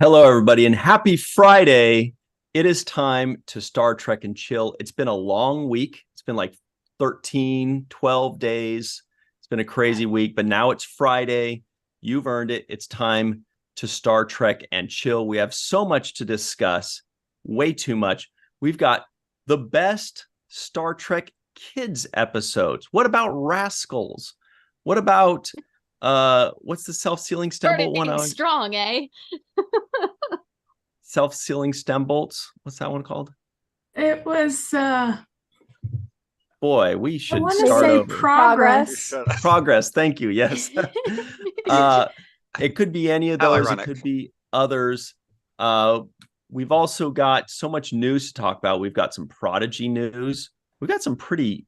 Hello, everybody, and happy Friday. It is time to Star Trek and chill. It's been a long week. It's been like 13, 12 days. It's been a crazy week, but now it's Friday. You've earned it. It's time to Star Trek and chill. We have so much to discuss, way too much. We've got the best Star Trek kids episodes. What about Rascals? What about what's the self-sealing stem bolt one? Strong, eh? Self-sealing stem bolts. What's that one called? It was Boy, we should I want to start say over. progress. Thank you. Yes. It could be any of those. It could be others. We've also got so much news to talk about. We've got some Prodigy news. We've got some pretty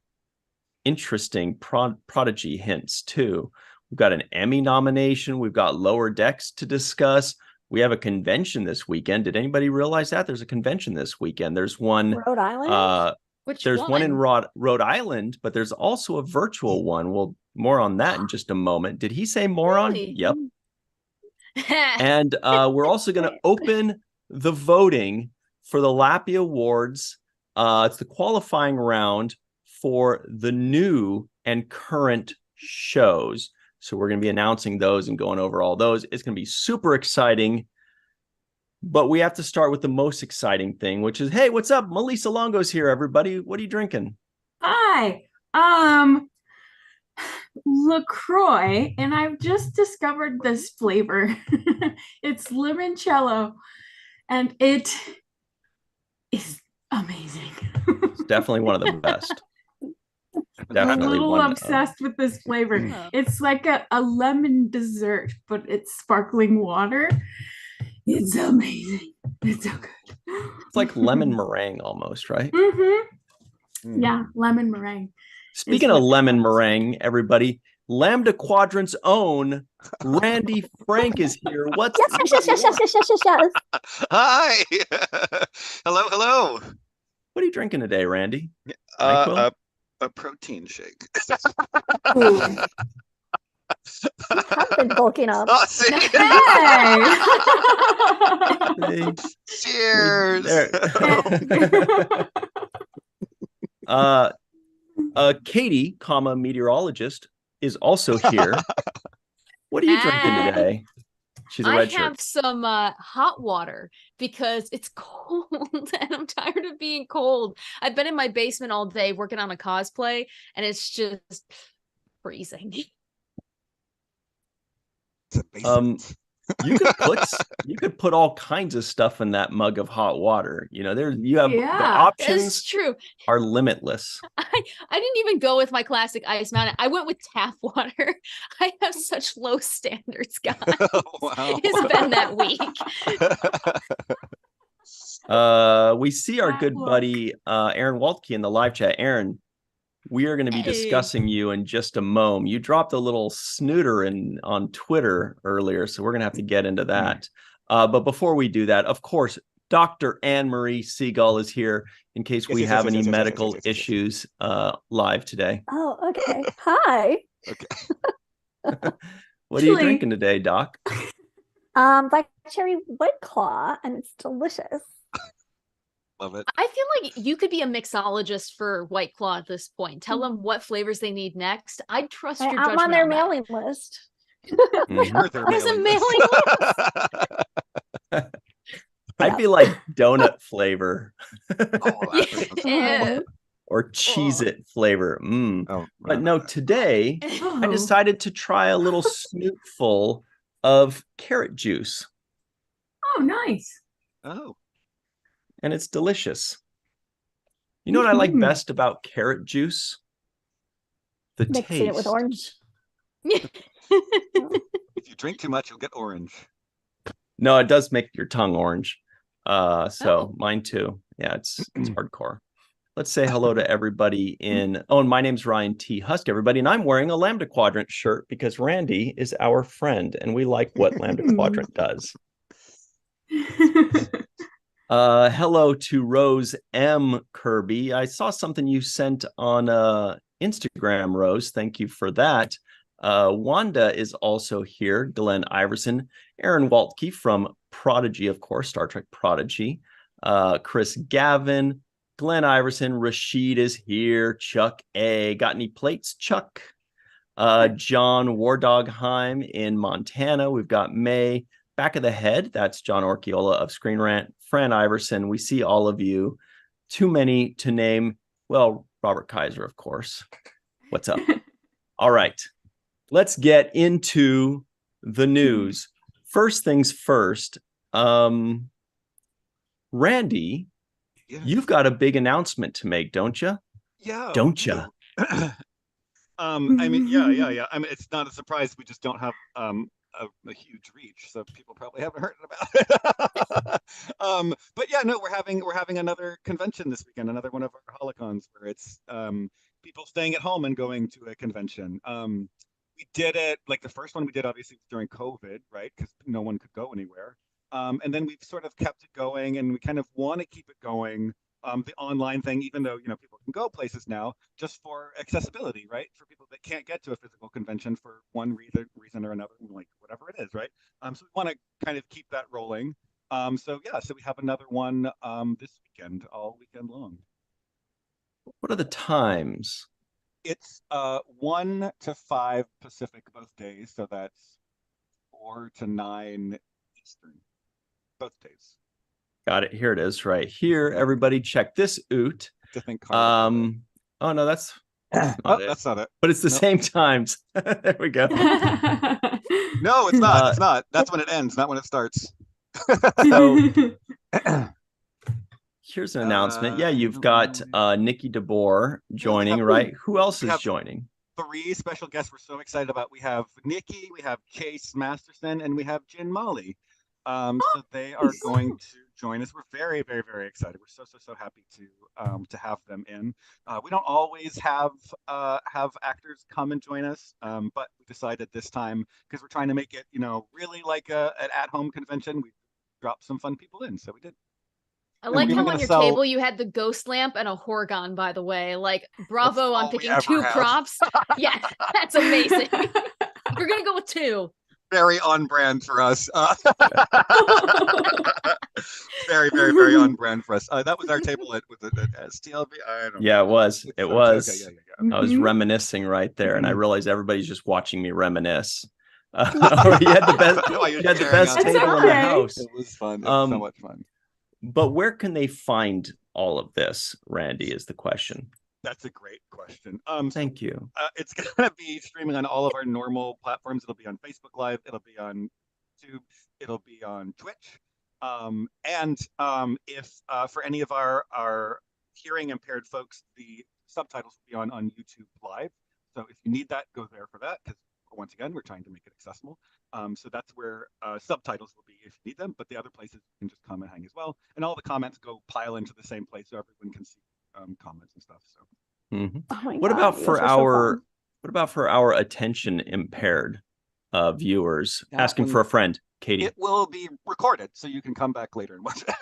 interesting Prodigy hints too. We've got an Emmy nomination. We've got Lower Decks to discuss. We have a convention this weekend. Did anybody realize that? There's a convention this weekend. There's one Rhode Island. One in Rhode Island, but there's also a virtual one. Well, more on that in just a moment. Did he say moron? Really? Yep. And we're also going to open the voting for the Lappy Awards. It's the qualifying round for the new and current shows. So we're going to be announcing those and going over all those. It's going to be super exciting. But we have to start with the most exciting thing, which is, hey, what's up? Melissa Longo's here, everybody. What are you drinking? Hi. LaCroix, and I've just discovered this flavor. It's limoncello, and it is amazing. It's definitely one of the best. I'm a little obsessed with this flavor. It's like a lemon dessert, but it's sparkling water. It's amazing. It's so good. It's like lemon meringue almost, right? Mm-hmm. Yeah, lemon meringue. Speaking of lemon meringue, everybody, Lambda Quadrant's own Randy Frank is here. What's Yes. Hi. Hello. What are you drinking today, Randy? A protein shake. You have been bulking up. Oh, see? Hey. Cheers. Katie, meteorologist, is also here. What are you drinking today? She's a red shirt. I have some hot water because it's cold and I'm tired of being cold. I've been in my basement all day working on a cosplay and it's just freezing. You could put all kinds of stuff in that mug of hot water. You know, the options true. are limitless. I didn't even go with my classic Ice Mountain. I went with tap water. I have such low standards, guys. Wow. It's been that week. We see our good buddy Aaron Waltke in the live chat. Aaron, we are going to be discussing you in just a moment. You dropped a little snooter on Twitter earlier, so we're going to have to get into that. But before we do that, of course, Dr. Anne-Marie Seagull is here in case we have any medical issues live today. Oh, okay. Hi. Okay. What are you drinking today, Doc? Black cherry White Claw, and it's delicious. Love it. I feel like you could be a mixologist for White Claw at this point. Tell them what flavors they need next. I'd trust your judgment. I'm on their mailing list. There's a mailing list. I'd be like donut flavor. Yeah. Or Cheez-It flavor. Oh, but no, today I decided to try a little snootful of carrot juice. Oh, nice. Oh. And it's delicious. You know what I like best about carrot juice? The Mixing taste. it with orange. If you drink too much, you'll get orange. No, it does make your tongue orange. Mine too. Yeah, it's hardcore. Let's say hello to everybody and my name's Ryan T. Husk, everybody, and I'm wearing a Lambda Quadrant shirt because Randy is our friend and we like what Lambda Quadrant does. Hello to Rose M. Kirby. I saw something you sent on Instagram, Rose. Thank you for that. Wanda is also here. Glenn Iverson, Aaron Waltke from Prodigy, of course, Star Trek Prodigy. Chris Gavin, Glenn Iverson, Rashid is here. Chuck A. Got any plates, Chuck? John Wardogheim in Montana. We've got May. Back of the Head, that's John Orchiola of Screen Rant. Fran Iverson, we see all of you. Too many to name. Well, Robert Kaiser, of course. What's up? All right. Let's get into the news. First things first. Randy, you've got a big announcement to make, don't you? Yeah. Don't you? I mean, yeah. I mean, it's not a surprise. We just don't have a huge reach, so people probably haven't heard about it. But yeah, no, we're having another convention this weekend, another one of our Holocons, where it's people staying at home and going to a convention. We did it like the first one we did obviously during COVID, right? Because no one could go anywhere. And then we've sort of kept it going, and we kind of want to keep it going. The online thing, even though people can go places now, just for accessibility, right? For people that can't get to a physical convention for one reason or another, like whatever it is, right? So we want to kind of keep that rolling. So we have another one this weekend, all weekend long. What are the times? It's 1 to 5 Pacific both days, so that's 4 to 9 Eastern both days. Got it. Here it is right here. Everybody check this out. Oh no, that's not it. That's not it. But it's the same times. There we go. No, it's not. It's not. That's when it ends, not when it starts. So here's an announcement. Yeah, you've got Nikki DeBoer joining, right? Who else is joining? 3 special guests we're so excited about. We have Nikki, we have Chase Masterson, and we have Jin Molly. So they are going to join us. We're very, very, very excited. We're so happy to have them in. We don't always have actors come and join us, but we decided this time, because we're trying to make it really like an at-home convention, we dropped some fun people in, so we did. I like how on your table you had the ghost lamp and a Horgon, by the way. Like, bravo on picking 2 props. Yeah, that's amazing. We're gonna go with 2. Very on brand for us. Very, very, very on brand for us. That was our table with the STLV. I don't know. Yeah, it was. It was. Okay, yeah. I was reminiscing right there, and I realized everybody's just watching me reminisce. You had the best. You had the best table in the house. It was fun. It was so much fun. But where can they find all of this, Randy, is the question. That's a great question. Thank you. It's going to be streaming on all of our normal platforms. It'll be on Facebook Live. It'll be on YouTube. It'll be on Twitch. And if for any of our hearing impaired folks, the subtitles will be on YouTube Live. So if you need that, go there for that, because once again, we're trying to make it accessible. So that's where subtitles will be if you need them. But the other places you can just come and hang as well. And all the comments pile into the same place so everyone can see comments and stuff. So what about for our attention impaired viewers? Asking for a friend, Katie. It will be recorded, so you can come back later and watch it.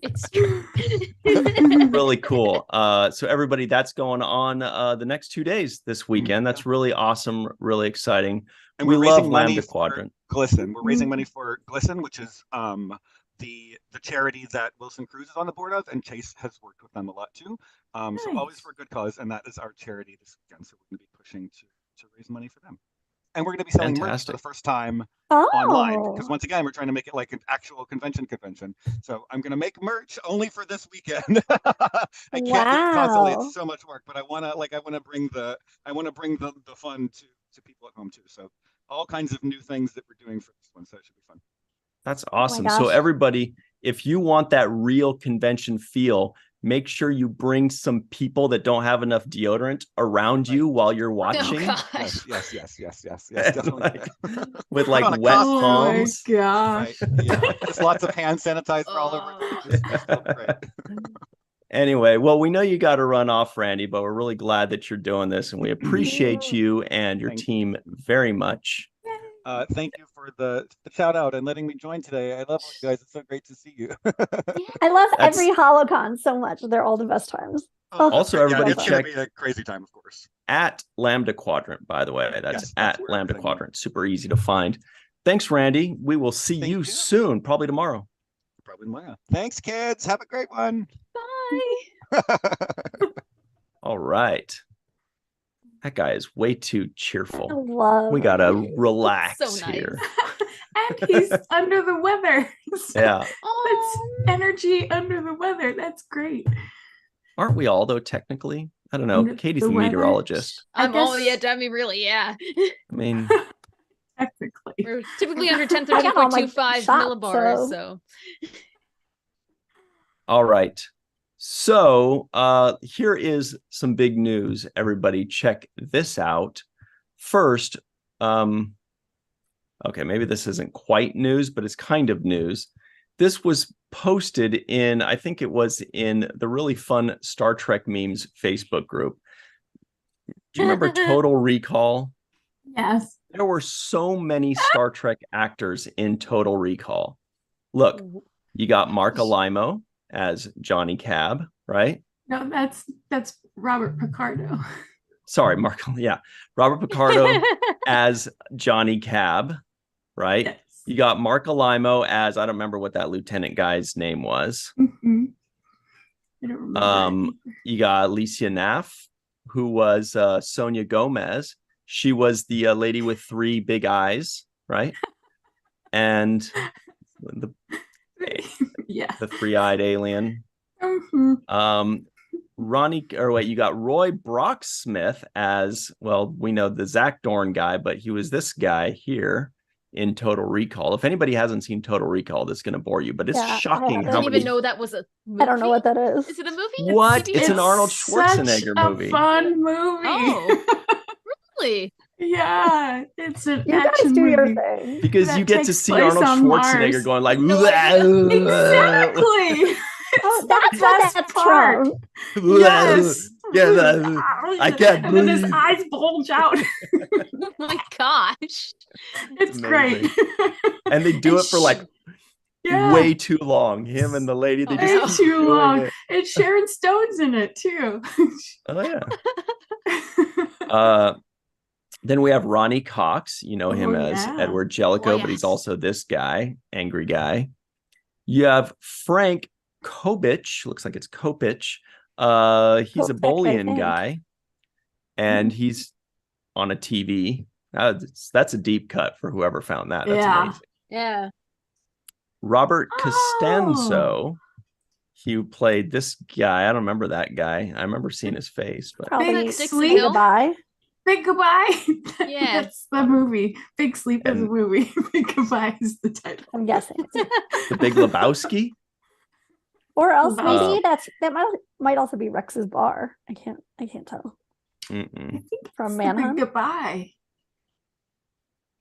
It's true. Really cool. So everybody, that's going on the next 2 days this weekend. That's really awesome, really exciting. And we love Lambda Quadrant. Glisten. We're raising money for Glisten, which is the charity that Wilson Cruz is on the board of, and Chase has worked with them a lot too. So always for a good cause, and that is our charity this weekend. So we're going to be pushing to raise money for them. And we're going to be selling merch for the first time online, because once again, we're trying to make it like an actual convention. So I'm going to make merch only for this weekend. I can't do it constantly; it's so much work. But I want to bring the fun to people at home too. So all kinds of new things that we're doing for this one. So it should be fun. That's awesome. So everybody, if you want that real convention feel, make sure you bring some people that don't have enough deodorant around you while you're watching. Yes, definitely. With like wet palms. Oh my gosh. Right. Yeah. Just lots of hand sanitizer all over. Just great. Anyway, well, we know you got to run off, Randy, but we're really glad that you're doing this, and we appreciate you and your team very much. Thank you for the shout out and letting me join today. I love you guys. It's so great to see you. I love every Holocon so much. They're all the best times. Also, everybody it's check. It's going to be a crazy time, of course. at Lambda Quadrant, by the way. That's Yes, at where Lambda everything- Quadrant. Super easy to find. Thanks, Randy. We will see Thank you you. soon, probably tomorrow. Probably tomorrow. Thanks, kids. Have a great one. Bye. All right. That guy is way too cheerful. I love We gotta Randy. relax So nice. here. And he's under the weather. So Yeah. That's Oh, energy under the weather. That's great. Aren't we all though, technically? I don't know. Under Katie's the the weather? meteorologist. I yeah, guess- I mean, really, yeah. I mean, Technically. We're typically under I got all my 1013.25 shots, millibars, so- so. all right. So here is some big news. Everybody check this out. First, okay, maybe this isn't quite news, but it's kind of news. This was posted in, I think it was in the really fun Star Trek memes Facebook group. Do you remember Total Recall? Yes. There were so many Star Trek actors in Total Recall. Look, you got Mark Alimo as Johnny Cab, right? No, that's Robert Picardo. Sorry, Mark. Yeah, Robert Picardo as Johnny Cab, right? Yes. You got Mark Alimo as, I don't remember what that lieutenant guy's name was. Mhm. I don't remember. You got Alicia Naff, who was Sonia Gomez. She was the lady with 3 big eyes, right? And the Yeah. 3-eyed alien. Mhm. You got Roy Brocksmith as, well, we know the Zach Dorn guy, but he was this guy here in Total Recall. If anybody hasn't seen Total Recall, that's going to bore you, but it's Yeah, I shocking haven't. I how didn't many. even know that was a movie. I don't know what that is. Is it a movie? What? Maybe It's an Arnold Such Schwarzenegger a movie. fun movie. Oh. Really? Yeah, it's an You guys action do your movie. thing. Because that you get to takes see place Arnold on Schwarzenegger Mars. going like, No idea. Exactly. Oh, It's that's the what best that's part. from. Yes. Yeah, I can't And then his breathe. eyes bulge out. Oh my gosh. It's great. And they do And it for like Yeah. way too long. Him and the lady, they Way just Way keep too doing long. it. And Sharon Stone's in it too. Oh yeah. Then we have Ronnie Cox. You know him Oh, as yeah. Edward Jellicoe, Oh, but he's yes. also this guy, angry guy. You have Frank Kobich. Looks like it's Kopich. He's a Kopech, I Bolian think. guy, and he's on a TV. That's a deep cut for whoever found that. That's Yeah. amazing. Yeah. Robert Oh. Costanzo. He played this guy. I don't remember that guy. I remember seeing his face, but Probably Big Dixon Sleep. Hill? Goodbye. Big Goodbye. Yeah. That's the movie. Big Sleep is a And- movie. Big Goodbye is the title. I'm guessing. the Big Lebowski. Or else Uh, maybe that might also be Rex's bar. I can't tell. Mm-mm. From It's the Big Manhunt. Goodbye.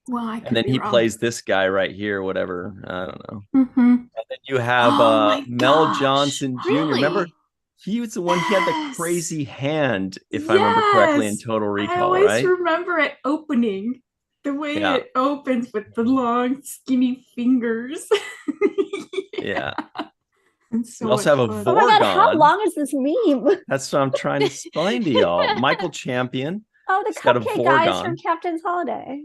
Well, I could And then be he wrong. plays this guy right here, whatever. I don't know. Mhm. And then you have Oh my Mel gosh, Johnson Jr. Remember, really? he was the one. He had the Yes. crazy hand, if I remember correctly, in Yes. Total I Recall, always right? remember it opening. The way Yeah. it opens with the long, skinny fingers. Yeah. It's so We also have a much Oh fun. my god, how Vorgon. long is this meme? That's what I'm trying to explain to y'all. Michael Champion, Oh, the It's got a cupcake guys Vorgon. from Captain's Holiday.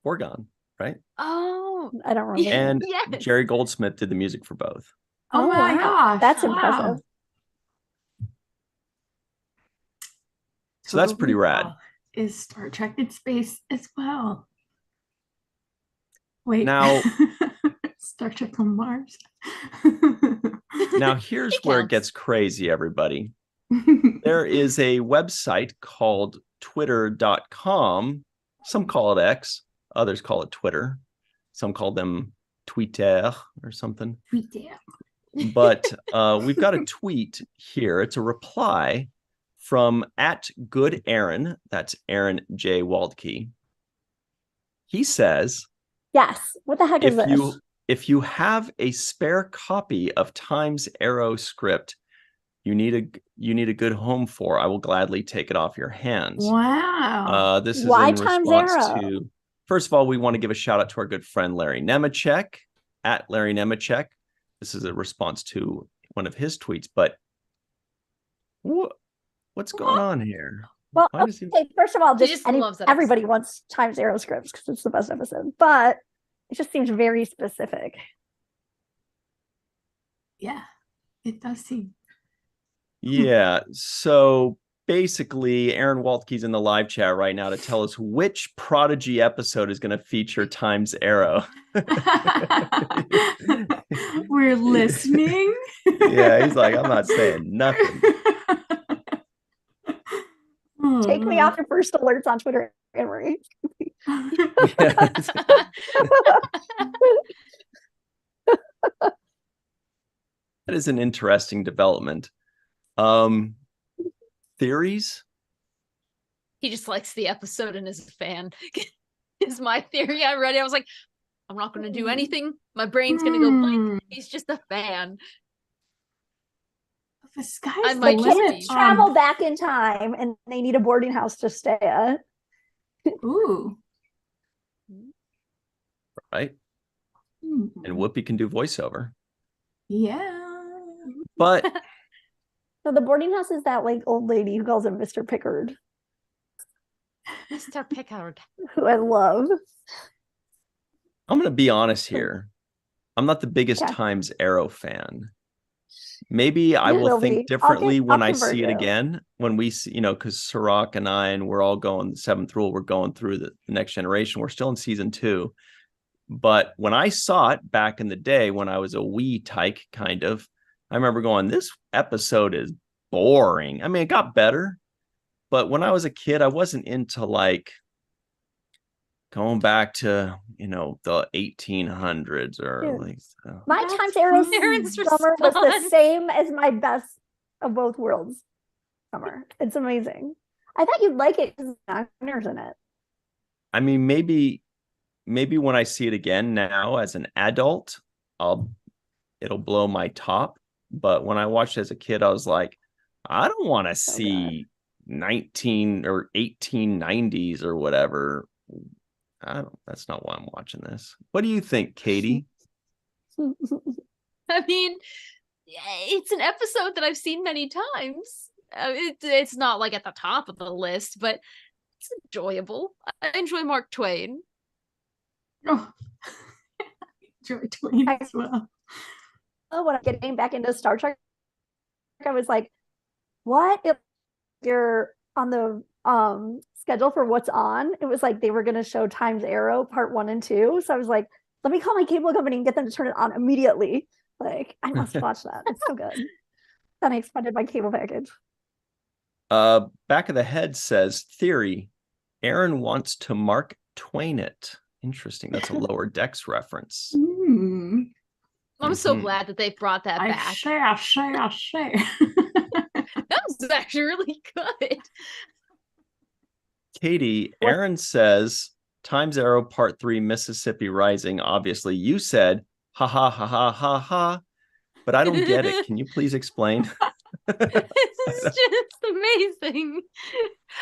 Vorgon, right? Oh. I don't remember. And Yes. Jerry Goldsmith did the music for both. Oh my wow. gosh. That's wow. impressive. So that's Total pretty rad. Recall Is Star Trek in space as well. Wait. Now- Star Trek on Mars. Now, here's It where it counts. gets crazy, everybody. There is a website called twitter.com. Some call it X, others call it Twitter. Some call them Twitter or something. But we've got a tweet here. It's a reply from @GoodAaron. That's Aaron J. Waldke. He says, Yes. What the heck is this? if you have a spare copy of Times Arrow script you need a good home for, I will gladly take it off your hands. Wow. This is Why in Times response Arrow? to, first of all, we want to give a shout out to our good friend Larry Nemechek @LarryNemechek. This is a response to one of his tweets, but What's going on here? Well, Why does he? okay, first of all, He just just loves that everybody wants Times Arrow scripts because it's the best episode, but it just seems very specific. Yeah, it does seem. Yeah. So basically, Aaron Waltke's in the live chat right now to tell us which Prodigy episode is going to feature Times Arrow. We're listening. Yeah, he's like, I'm not saying nothing. Take me off your first alerts on Twitter, Emery. Yeah. That is an interesting development. Theories? He just likes the episode and is a fan. Is my theory. I read it. I was like, I'm not going to do anything. My brain's going to go blank. He's just a fan. The sky's I the might Like just limit. be- travel back in time and they need a boarding house to stay at. Ooh. Right? Hmm. And Whoopi can do voiceover. Yeah. But So the boarding house is that like old lady who calls him Mr. Pickard, Mr. Picard. who I love. I'm going to be honest here. I'm not the biggest Okay. Times Arrow fan. Maybe I You will will think be. differently when I'll I convert see it you. again. When we see, because Sirach and I, and we're all going the seventh rule, we're going through the next generation. We're still in season 2. But when I saw it back in the day, when I was a wee tyke, kind of, I remember going, this episode is boring. I mean, it got better. But when I was a kid, I wasn't into like going back to, the 1800s or Dude, like. My That's Times Arrow fine. Aaron's summer was the response. same as my best of both worlds summer. It's amazing. I thought you'd like it because there's in it. I mean, maybe when I see it again now as an adult, it'll blow my top. But when I watched it as a kid, I was like, I don't want to see 19 or 1890s or whatever. That's not why I'm watching this. What do you think, Katie? I mean, it's an episode that I've seen many times. It's not like at the top of the list, but it's enjoyable. I enjoy Mark Twain. Oh. Enjoy Twain as well. When I'm getting back into Star Trek, I was like, what if you're on the schedule for what's on? It was like they were going to show Times Arrow part 1 and 2. So I was like, let me call my cable company and get them to turn it on immediately. Like, I must watch that. It's so good. Then I expanded my cable package. Back of the head says, theory, Aaron wants to Mark Twain it. Interesting. That's a Lower Decks reference. Mm. I'm so glad that they brought that back. I say. That was actually really good. Katie, Aaron says, Times Arrow Part 3, Mississippi Rising. Obviously, you said, ha ha ha ha ha ha, but I don't get it. Can you please explain? This is just amazing.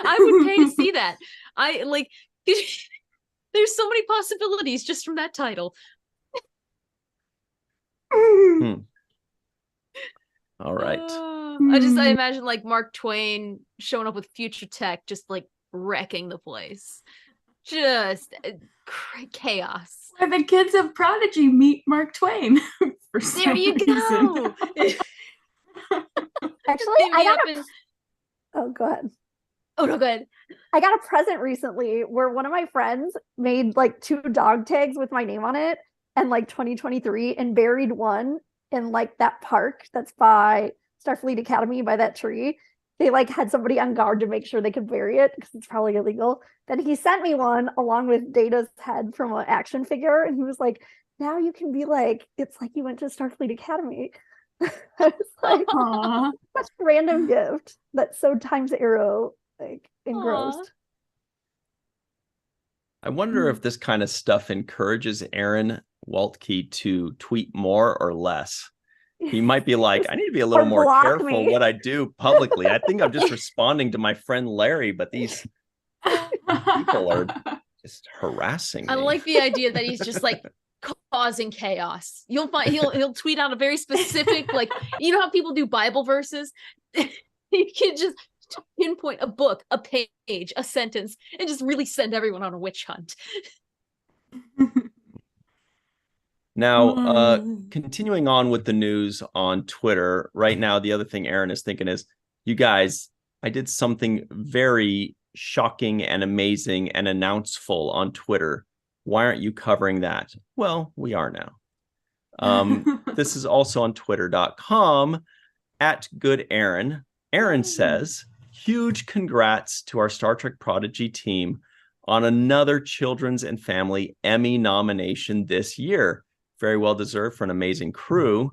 I would pay to see that. I like there's so many possibilities just from that title. All right. I imagine like Mark Twain showing up with future tech, just like wrecking the place. Just chaos. Where the kids of Prodigy meet Mark Twain. There you go. Actually, oh, go ahead. Oh no, go ahead. I got a present recently where one of my friends made like 2 dog tags with my name on it and like 2023 and buried one in like that park that's by Starfleet Academy by that tree. They like had somebody on guard to make sure they could bury it because it's probably illegal. Then he sent me one along with Data's head from an action figure, and he was like, now you can be like, it's like you went to Starfleet Academy. I was like, Aww. such a random gift that's so Times Arrow like engrossed. Aww. I wonder if this kind of stuff encourages Aaron Waltke to tweet more or less. He might be like, I need to be a little Or more block careful me. what I do publicly. I think I'm just responding to my friend Larry, but these people are just harassing me. I like the idea that he's just like causing chaos. You'll find he'll tweet out a very specific, like, you know how people do Bible verses? You can just to pinpoint a book, a page, a sentence, and just really send everyone on a witch hunt. Now, continuing on with the news on Twitter, right now, the other thing Aaron is thinking is, you guys, I did something very shocking and amazing and announceful on Twitter. Why aren't you covering that? Well, we are now. This is also on twitter.com @GoodAaron. Aaron says, huge congrats to our Star Trek Prodigy team on another Children's and Family Emmy nomination this year. Very well deserved for an amazing crew.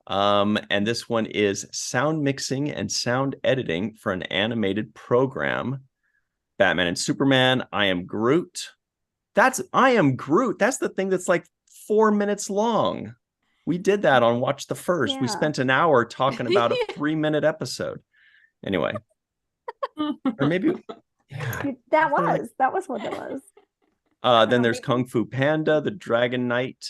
And this one is sound mixing and sound editing for an animated program. Batman and Superman, I Am Groot. That's I Am Groot. That's the thing that's like 4 minutes long. We did that on Watch the First. Yeah. We spent an hour talking about a 3-minute episode. Anyway. Or maybe that was what it was. Then there's Kung Fu Panda, The Dragon Knight.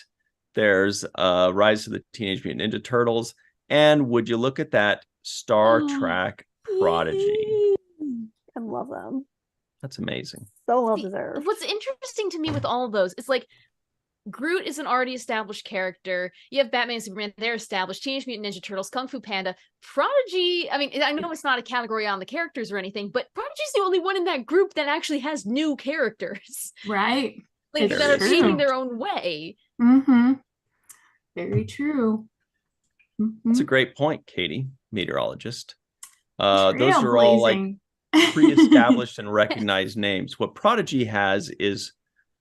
There's Rise of the Teenage Mutant Ninja Turtles. And would you look at that, Star Trek Prodigy. I love them. That's amazing. So well deserved. What's interesting to me with all of those is like Groot is an already established character. You have Batman and Superman, they're established. Teenage Mutant Ninja Turtles, Kung Fu Panda, Prodigy. I mean, I know it's not a category on the characters or anything, but Prodigy's the only one in that group that actually has new characters. Right. Like It's that are true. paving their own way. Mm-hmm. Very true. That's a great point, Katie, meteorologist. Those are all like Trailblazing. pre-established and recognized names. What Prodigy has is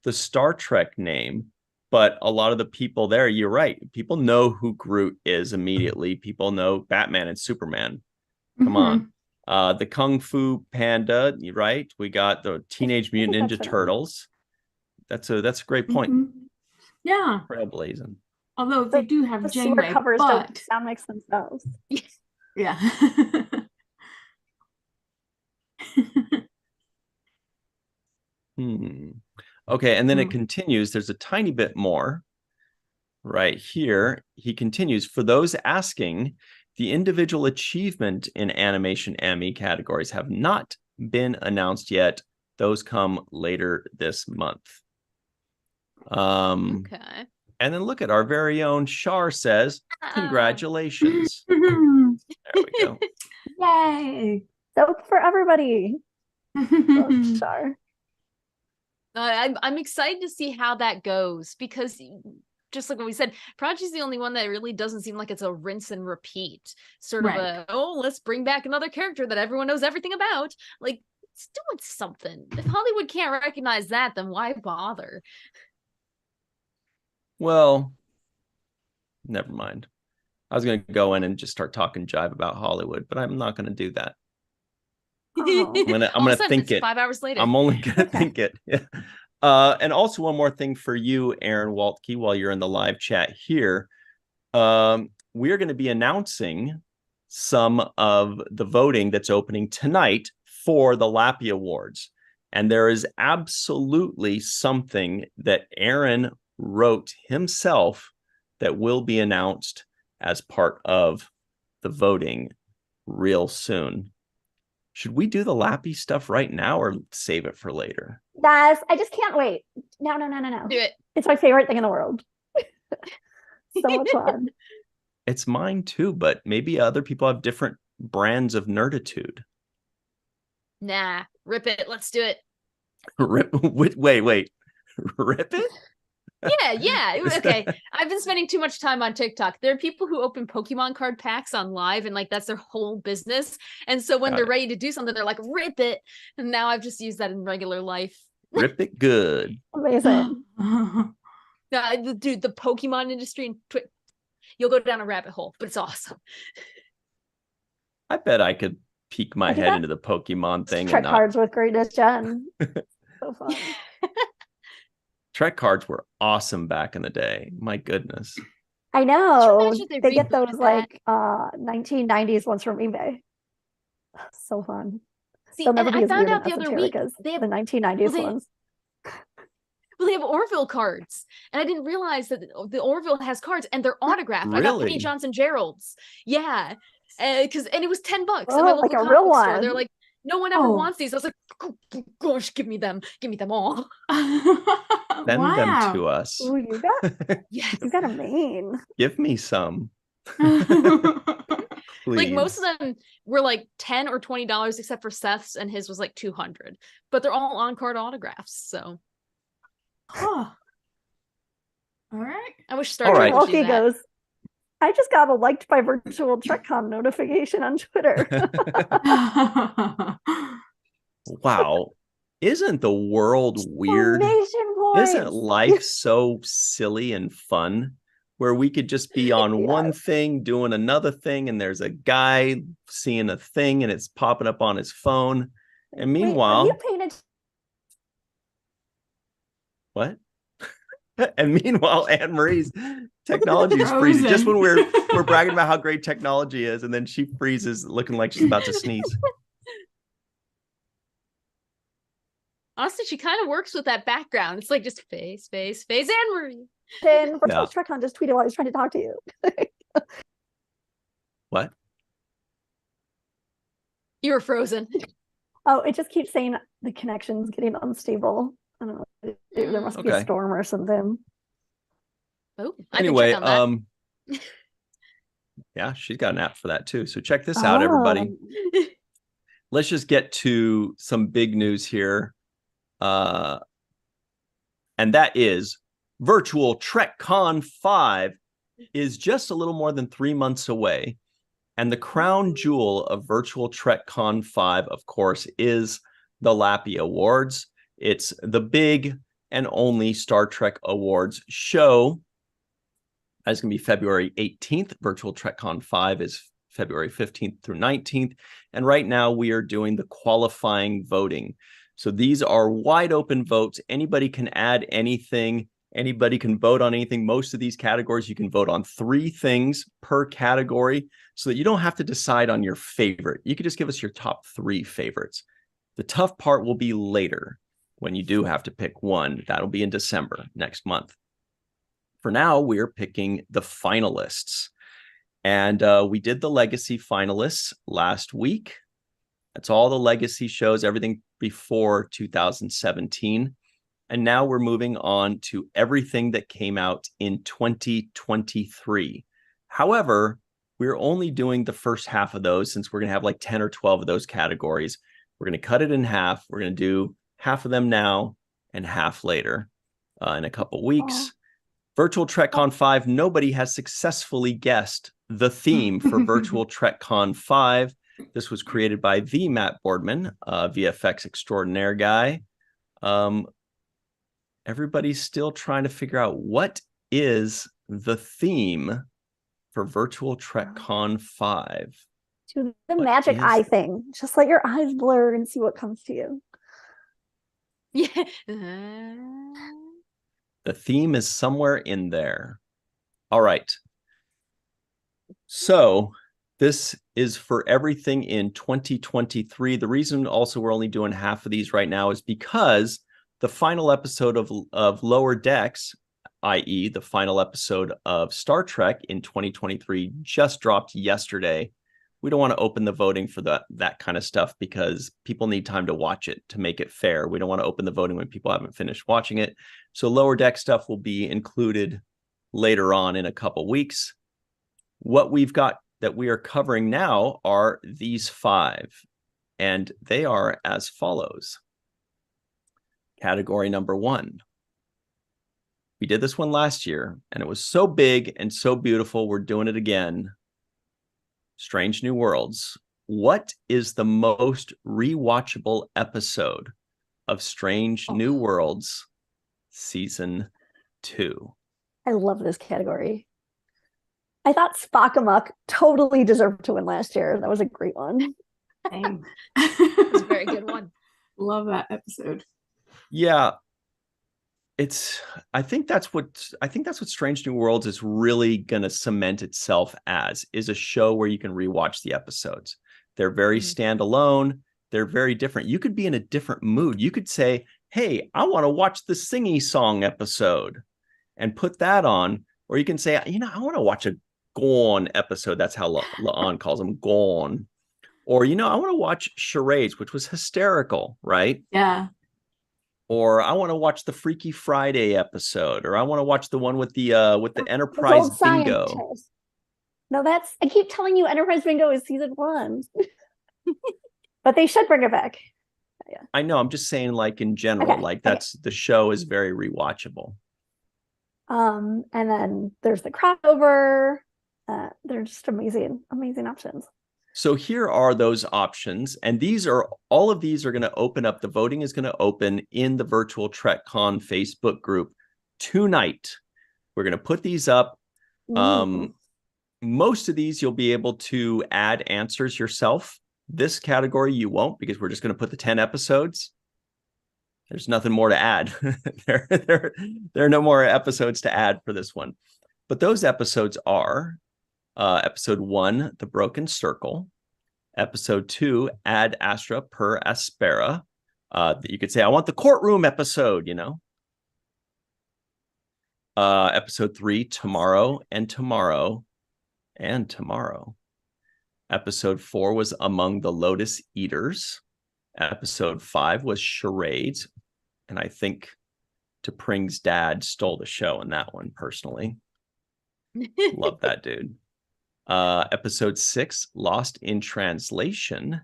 the Star Trek name, but a lot of the people there, you're right, people know who Groot is immediately. People know Batman and Superman. Come on. The Kung Fu Panda, you're right? We got the Teenage Mutant think Ninja that's what it Turtles. That's a great point. Yeah. Trailblazing. Although they do have The sewer Janeway, covers but don't sound mix themselves. yeah. Okay, and then it continues. There's a tiny bit more right here. He continues, for those asking, the individual achievement in animation Emmy categories have not been announced yet. Those come later this month. Okay. And then look at our very own Shar says, congratulations. There we go. Yay. So for everybody. Sure. I'm excited to see how that goes because just like what we said, Prodigy's the only one that really doesn't seem like it's a rinse and repeat sort of let's bring back another character that everyone knows everything about. Like, it's doing something. If Hollywood can't recognize that, then why bother? Well, never mind. I was going to go in and just start talking jive about Hollywood, but I'm not going to do that. Oh. I'm gonna think it. 5 hours later. I'm only gonna think it. Yeah. And also one more thing for you, Aaron Waltke, while you're in the live chat here. We're going to be announcing some of the voting that's opening tonight for the Lappy Awards. And there is absolutely something that Aaron wrote himself that will be announced as part of the voting real soon. Should we do the Lappy stuff right now or save it for later? Yes, I just can't wait. No. Do it. It's my favorite thing in the world. So much fun. It's mine too, but maybe other people have different brands of nerditude. Nah, rip it. Let's do it. Wait. Rip it? Yeah. Okay. I've been spending too much time on TikTok. There are people who open Pokemon card packs on live and like that's their whole business. And so when they're ready to do something, they're like, rip it. And now I've just used that in regular life. Rip it good. Amazing. Dude, the Pokemon industry and you'll go down a rabbit hole, but it's awesome. I bet I could peek my head into the Pokemon thing. Trek cards with Greatest Gen. So fun. Trek cards were awesome back in the day. My goodness. I know. They They get rebooted those that. like 1990s ones from eBay. So fun. See, They'll never and be I as found weird out and the other week esoteric as they have the 1990s ones. Well, they have Orville cards, and I didn't realize that the Orville has cards, and they're autographed. I got Really? Penny Johnson Gerald's. Yeah. and it was $10 at Oh, my local like a comic real book store. one. They're like, no one ever Oh. wants these. I was like, gosh, give me them all. Send them Wow. to us. Ooh, you Yes. got a mane. Give me some. Like most Please. of them were like $10 or $20, except for Seth's, and his was like $200. But they're all on-card autographs, so Huh. All right. I wish Star All Trek right. would do Wolfie that. goes, I just got a liked by virtual Trecon notification on Twitter. Wow. Isn't the world weird? Exclamation points. Isn't life so silly and fun where we could just be on one thing doing another thing, and there's a guy seeing a thing and it's popping up on his phone, and meanwhile, Wait, are you paying what? And meanwhile, Anne Marie's technology is freezing. Just when we're bragging about how great technology is, and then she freezes, looking like she's about to sneeze. Honestly, she kind of works with that background. It's like just face, Anne Marie. Then virtual Yeah. Trecon just tweeted while I was trying to talk to you. What? You were frozen. Oh, it just keeps saying the connection's getting unstable. I don't know. There must be a Okay. storm or something. Oh, Anyway, I can check on that. yeah, she's got an app for that too. So check this out, everybody. Let's just get to some big news here. And that is virtual TrekCon 5 is just a little more than 3 months away. And the crown jewel of virtual TrekCon 5, of course, is the Lappy Awards. It's the big and only Star Trek Awards show. That's going to be February 18th. Virtual TrekCon 5 is February 15th through 19th. And right now we are doing the qualifying voting. So these are wide open votes. Anybody can add anything. Anybody can vote on anything. Most of these categories, you can vote on 3 things per category so that you don't have to decide on your favorite. You can just give us your top 3 favorites. The tough part will be later when you do have to pick one. That'll be in December next month. For now, we're picking the finalists. And we did the legacy finalists last week. That's all the legacy shows, everything before 2017. And now we're moving on to everything that came out in 2023. However, we're only doing the first half of those since we're going to have like 10 or 12 of those categories. We're going to cut it in half. We're going to do half of them now and half later in a couple weeks. Virtual TrekCon 5, nobody has successfully guessed the theme for Virtual TrekCon 5. This was created by the Matt Boardman, VFX extraordinaire guy. Everybody's still trying to figure out what is the theme for Virtual TrekCon 5. Do the magic eye thing. Just let your eyes blur and see what comes to you. Yeah. The theme is somewhere in there. All right. So this is for everything in 2023. The reason also we're only doing half of these right now is because the final episode of Lower Decks, i.e. the final episode of Star Trek in 2023, just dropped yesterday. We don't want to open the voting for that kind of stuff because people need time to watch it to make it fair. We don't want to open the voting when people haven't finished watching it. So Lower Deck stuff will be included later on in a couple weeks. What we've got that we are covering now are these 5, and they are as follows. Category number 1. We did this one last year, and it was so big and so beautiful. We're doing it again. Strange New Worlds. What is the most rewatchable episode of Strange New Worlds Season 2? I love this category. I thought Spock Amok totally deserved to win last year. That was a great one. Dang. It's a very good one. Love that episode. Yeah. I think that's what Strange New Worlds is really going to cement itself as, is a show where you can rewatch the episodes. They're very standalone. They're very different. You could be in a different mood. You could say, hey, I want to watch the Singy Song episode and put that on. Or you can say, I want to watch a Gone episode. That's how La'an calls them, Gone. Or, I want to watch Charades, which was hysterical, right? Yeah. Or I want to watch the Freaky Friday episode, or I want to watch the one with the Enterprise Bingo. Scientist. No, I keep telling you Enterprise Bingo is season 1. But they should bring it back. Yeah. I know, I'm just saying, like, in general, the show is very rewatchable. And then there's the crossover. They're just amazing options. So here are those options, and all of these are going to open up. The voting is going to open in the virtual Trecon Facebook group tonight. We're going to put these up. Most of these you'll be able to add answers yourself. This category you won't, because we're just going to put the 10 episodes. There's nothing more to add. There are no more episodes to add for this one. But those episodes are episode 1, The Broken Circle. Episode 2, Ad Astra per Aspera. You could say, I want the courtroom episode, Episode 3, Tomorrow and Tomorrow and Tomorrow. Episode 4 was Among the Lotus Eaters. Episode 5 was Charades. And I think T'Pring's dad stole the show in that one, personally. Love that dude. Episode 6, Lost in Translation.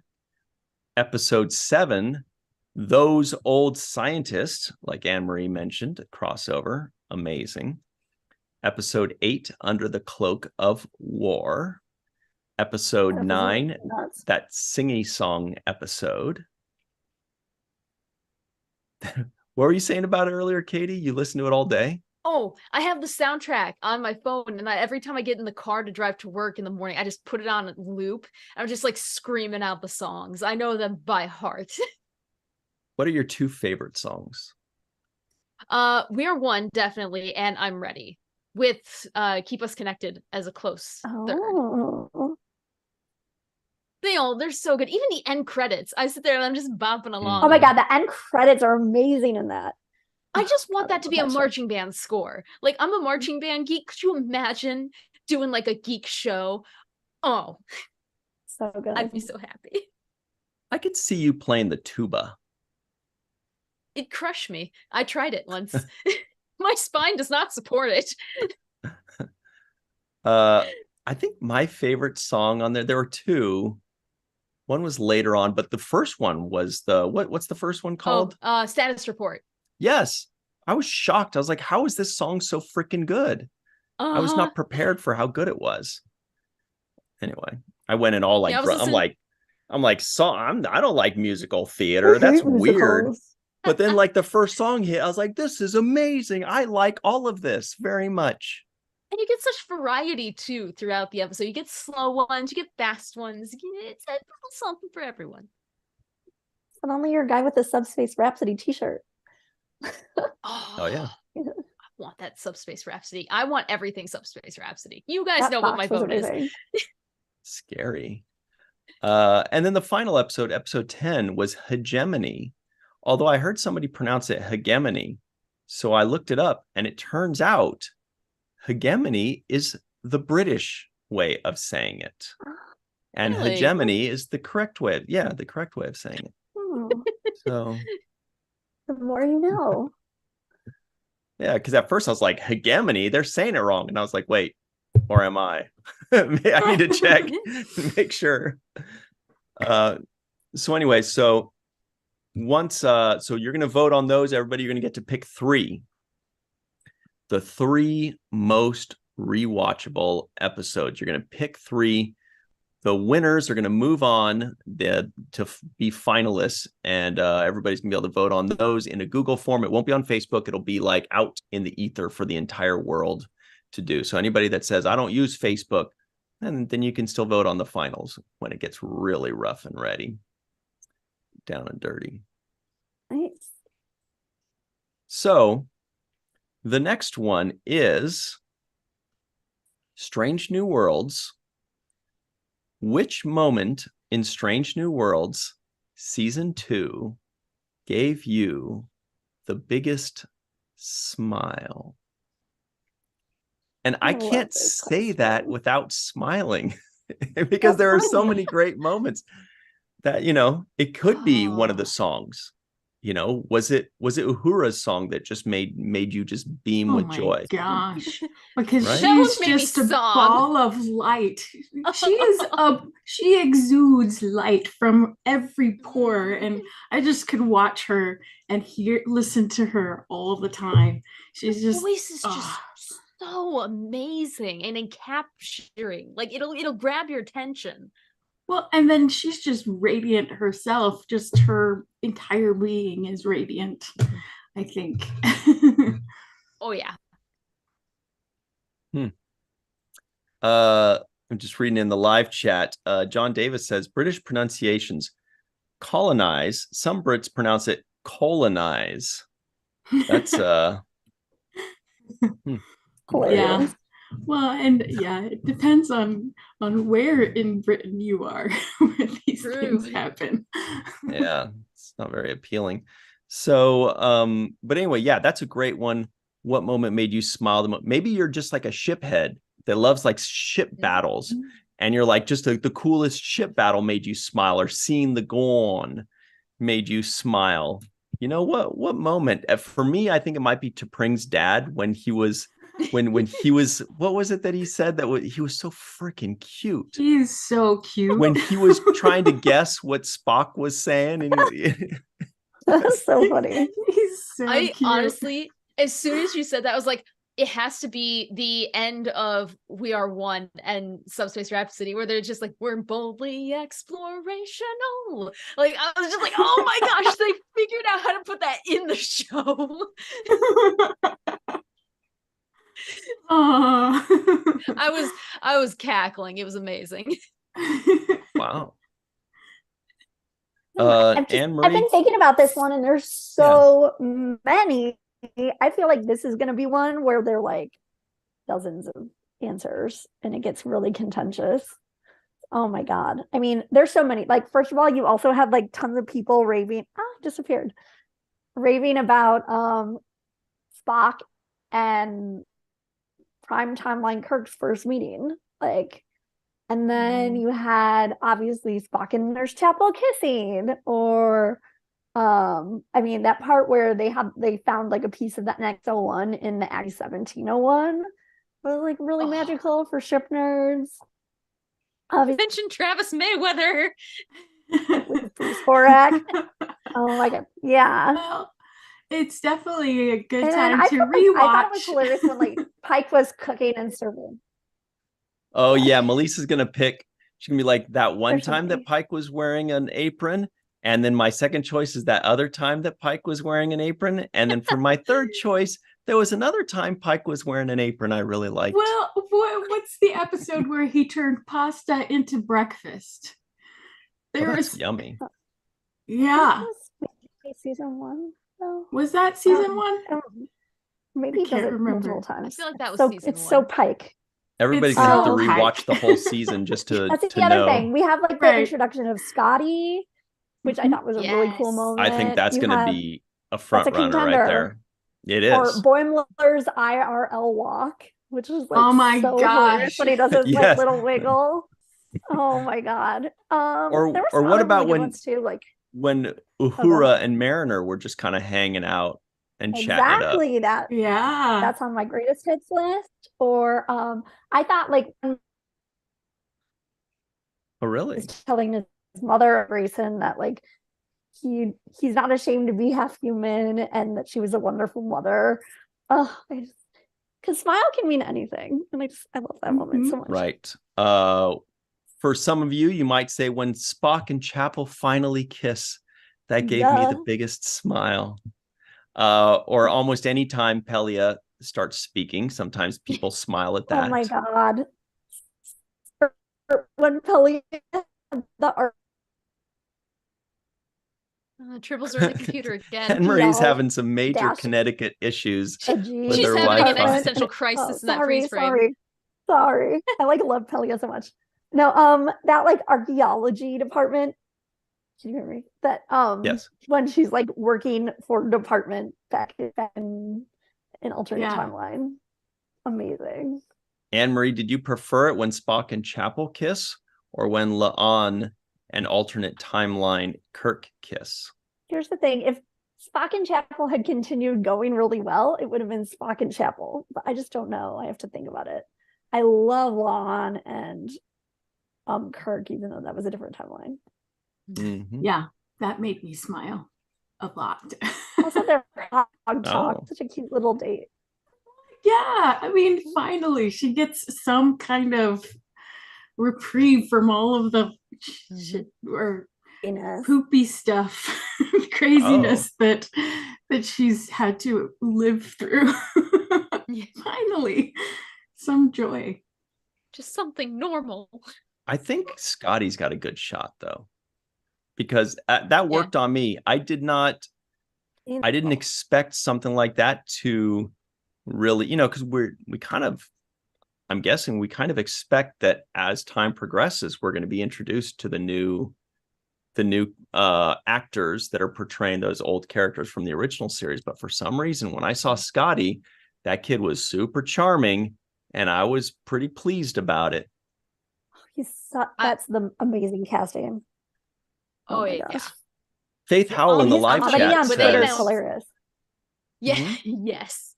Episode 7, Those Old Scientists, like Anne-Marie mentioned, crossover. Amazing. Episode 8, Under the Cloak of War. Episode 9, that singy song episode. What were you saying about it earlier, Katie? You listen to it all day? Oh, I have the soundtrack on my phone, and every time I get in the car to drive to work in the morning, I just put it on loop. I'm just like screaming out the songs. I know them by heart. What are your 2 favorite songs? We Are One, definitely, and I'm Ready, with Keep Us Connected as a close third. They're so good. Even the end credits, I sit there and I'm just bopping along. Oh my god, the end credits are amazing in that. I just want that to be a marching band score. Like, I'm a marching band geek. Could you imagine doing like a geek show? Oh, so good. I'd be so happy. I could see you playing the tuba. It crushed me. I tried it once. My spine does not support it. I think my favorite song on there were 2. One was later on, but the first one was what's the first one called? Status Report. Yes. I was shocked. I was like, how is this song so freaking good? I was not prepared for how good it was. Anyway, I went in all like, I'm like, I don't like musical theater. That's weird. But then like the first song hit, I was like, this is amazing. I like all of this very much. And you get such variety too throughout the episode. You get slow ones, you get fast ones. It's a little something for everyone. But only your guy with the Subspace Rhapsody t-shirt. Oh yeah. I want that Subspace Rhapsody. I want everything Subspace Rhapsody. You guys know what my vote is. Scary. And then the final episode, episode 10, was Hegemony. Although I heard somebody pronounce it Hegemony. So I looked it up, and it turns out hegemony is the British way of saying it. And really? Hegemony is the correct way. The correct way of saying it. So the more you know. Yeah, because at first I was like, hegemony, they're saying it wrong. And I was like, wait, or am I? I need to check and make sure. So anyway, so once so you're gonna vote on those, everybody, you're gonna get to pick 3. The 3 most rewatchable episodes. You're gonna pick 3. The winners are going to move on to be finalists, and everybody's going to be able to vote on those in a Google form. It won't be on Facebook. It'll be like out in the ether for the entire world to do. So anybody that says, I don't use Facebook, and then you can still vote on the finals when it gets really rough and ready, down and dirty. Nice. So the next one is Strange New Worlds. Which moment in Strange New Worlds season 2 gave you the biggest smile? And I can't say that without smiling because there are so many great moments that, it could be one of the songs. Was it Uhura's song that just made you just beam with joy? Oh my gosh. Because Right? she's just a ball of light. She exudes light from every pore, and I just could watch her and listen to her all the time. She's just voice is just so amazing and encapturing. Like it'll grab your attention. Well, and then she's just radiant herself. Just her entire being is radiant, I think. Oh yeah. I'm just reading in the live chat. John Davis says British pronunciations colonize. Some Brits pronounce it colonize. That's yeah. Well, and it depends on where in Britain you are when these things happen. Yeah, it's not very appealing. So, but anyway, that's a great one. What moment made you smile the most? Maybe you're just like a ship head that loves like ship battles, and you're like just the coolest ship battle made you smile, or seeing the Gorn made you smile. What moment? For me, I think it might be T'Pring's dad when he was when he was, what was it that he said that he was so freaking cute? He's so cute. When he was trying to guess what Spock was saying, and that's so funny. He's so cute. Honestly, as soon as you said that, I was like, it has to be the end of We Are One and Subspace Rhapsody, where they're just like, we're boldly explorational. Like, I was just like, oh my gosh, they figured out how to put that in the show. I was cackling. It was amazing. Wow. I've been thinking about this one, and there's so many. I feel like this is going to be one where there are like dozens of answers and it gets really contentious. Oh my God. I mean, there's so many. Like, first of all, you also have like tons of people raving about Spock and Prime Timeline Kirk's first meeting. Like, and then you had obviously Spock and Nurse Chapel kissing, or I mean, that part where they found like a piece of that X-01 in the Aggie 1701 was like really magical for ship nerds. Mention Travis Mayweather. Sporak. Oh my God. Yeah. Well, it's definitely a good time to rewatch. I thought it was hilarious when like Pike was cooking and serving. Oh yeah, Melissa's gonna pick. She's gonna be like, that one time that Pike was wearing an apron. And then my second choice is that other time that Pike was wearing an apron. And then for my third choice, there was another time Pike was wearing an apron I really liked. Well, what's the episode where he turned pasta into breakfast? That's yummy. Yeah. Season 1, though? Was that season 1? Maybe he does it multiple times. I feel like that was season 1. It's so Pike. Everybody's gonna have to rewatch the whole season just to That's the know. other thing. We have like the introduction of Scotty, which I thought was a really cool moment. I think that's going to be a front runner right there. It is. Or Boimler's IRL walk, which is like oh my so gosh, when he does his like little wiggle. Oh my God. Or what about when Uhura and Mariner were just kind of hanging out and chatting it up? That's on my greatest hits list. Or I thought like, oh really? Telling his mother, Grayson, that like he's not ashamed to be half human and that she was a wonderful mother. Because smile can mean anything, and I love that moment so much. Right. For some of you, you might say when Spock and Chapel finally kiss, that gave me the biggest smile. Or almost any time Pelia starts speaking, sometimes people smile at that. Oh my God. When Pelia Triples are in the computer again. And Marie's having some major Connecticut issues. She's having an existential crisis in that freeze frame. Sorry. I like love Pelia so much. No, that like archaeology department. Can you hear me? That yes. When she's like working for department back in an alternate timeline. Amazing. Anne-Marie, did you prefer it when Spock and Chapel kiss, or when La'an and alternate timeline Kirk kiss? Here's the thing. If Spock and Chapel had continued going really well, it would have been Spock and Chapel. But I just don't know. I have to think about it. I love Lon and Kirk, even though that was a different timeline. Mm-hmm. Yeah, that made me smile a lot. Also, their hog talk, Oh. such a cute little date. Yeah, I mean, finally, she gets some kind of reprieve from all of the shit or poopy stuff, craziness that she's had to live through. Finally, some joy. Just something normal. I think Scotty's got a good shot though, because that worked on me. I didn't expect something like that to really, because I'm guessing we kind of expect that as time progresses, we're going to be introduced to the new actors that are portraying those old characters from the original series. But for some reason, when I saw Scotty, that kid was super charming, and I was pretty pleased about it. That's the amazing casting. Oh yeah. Gosh. Faith Howell in the live chat says, hilarious. Yeah. Mm-hmm. Yes.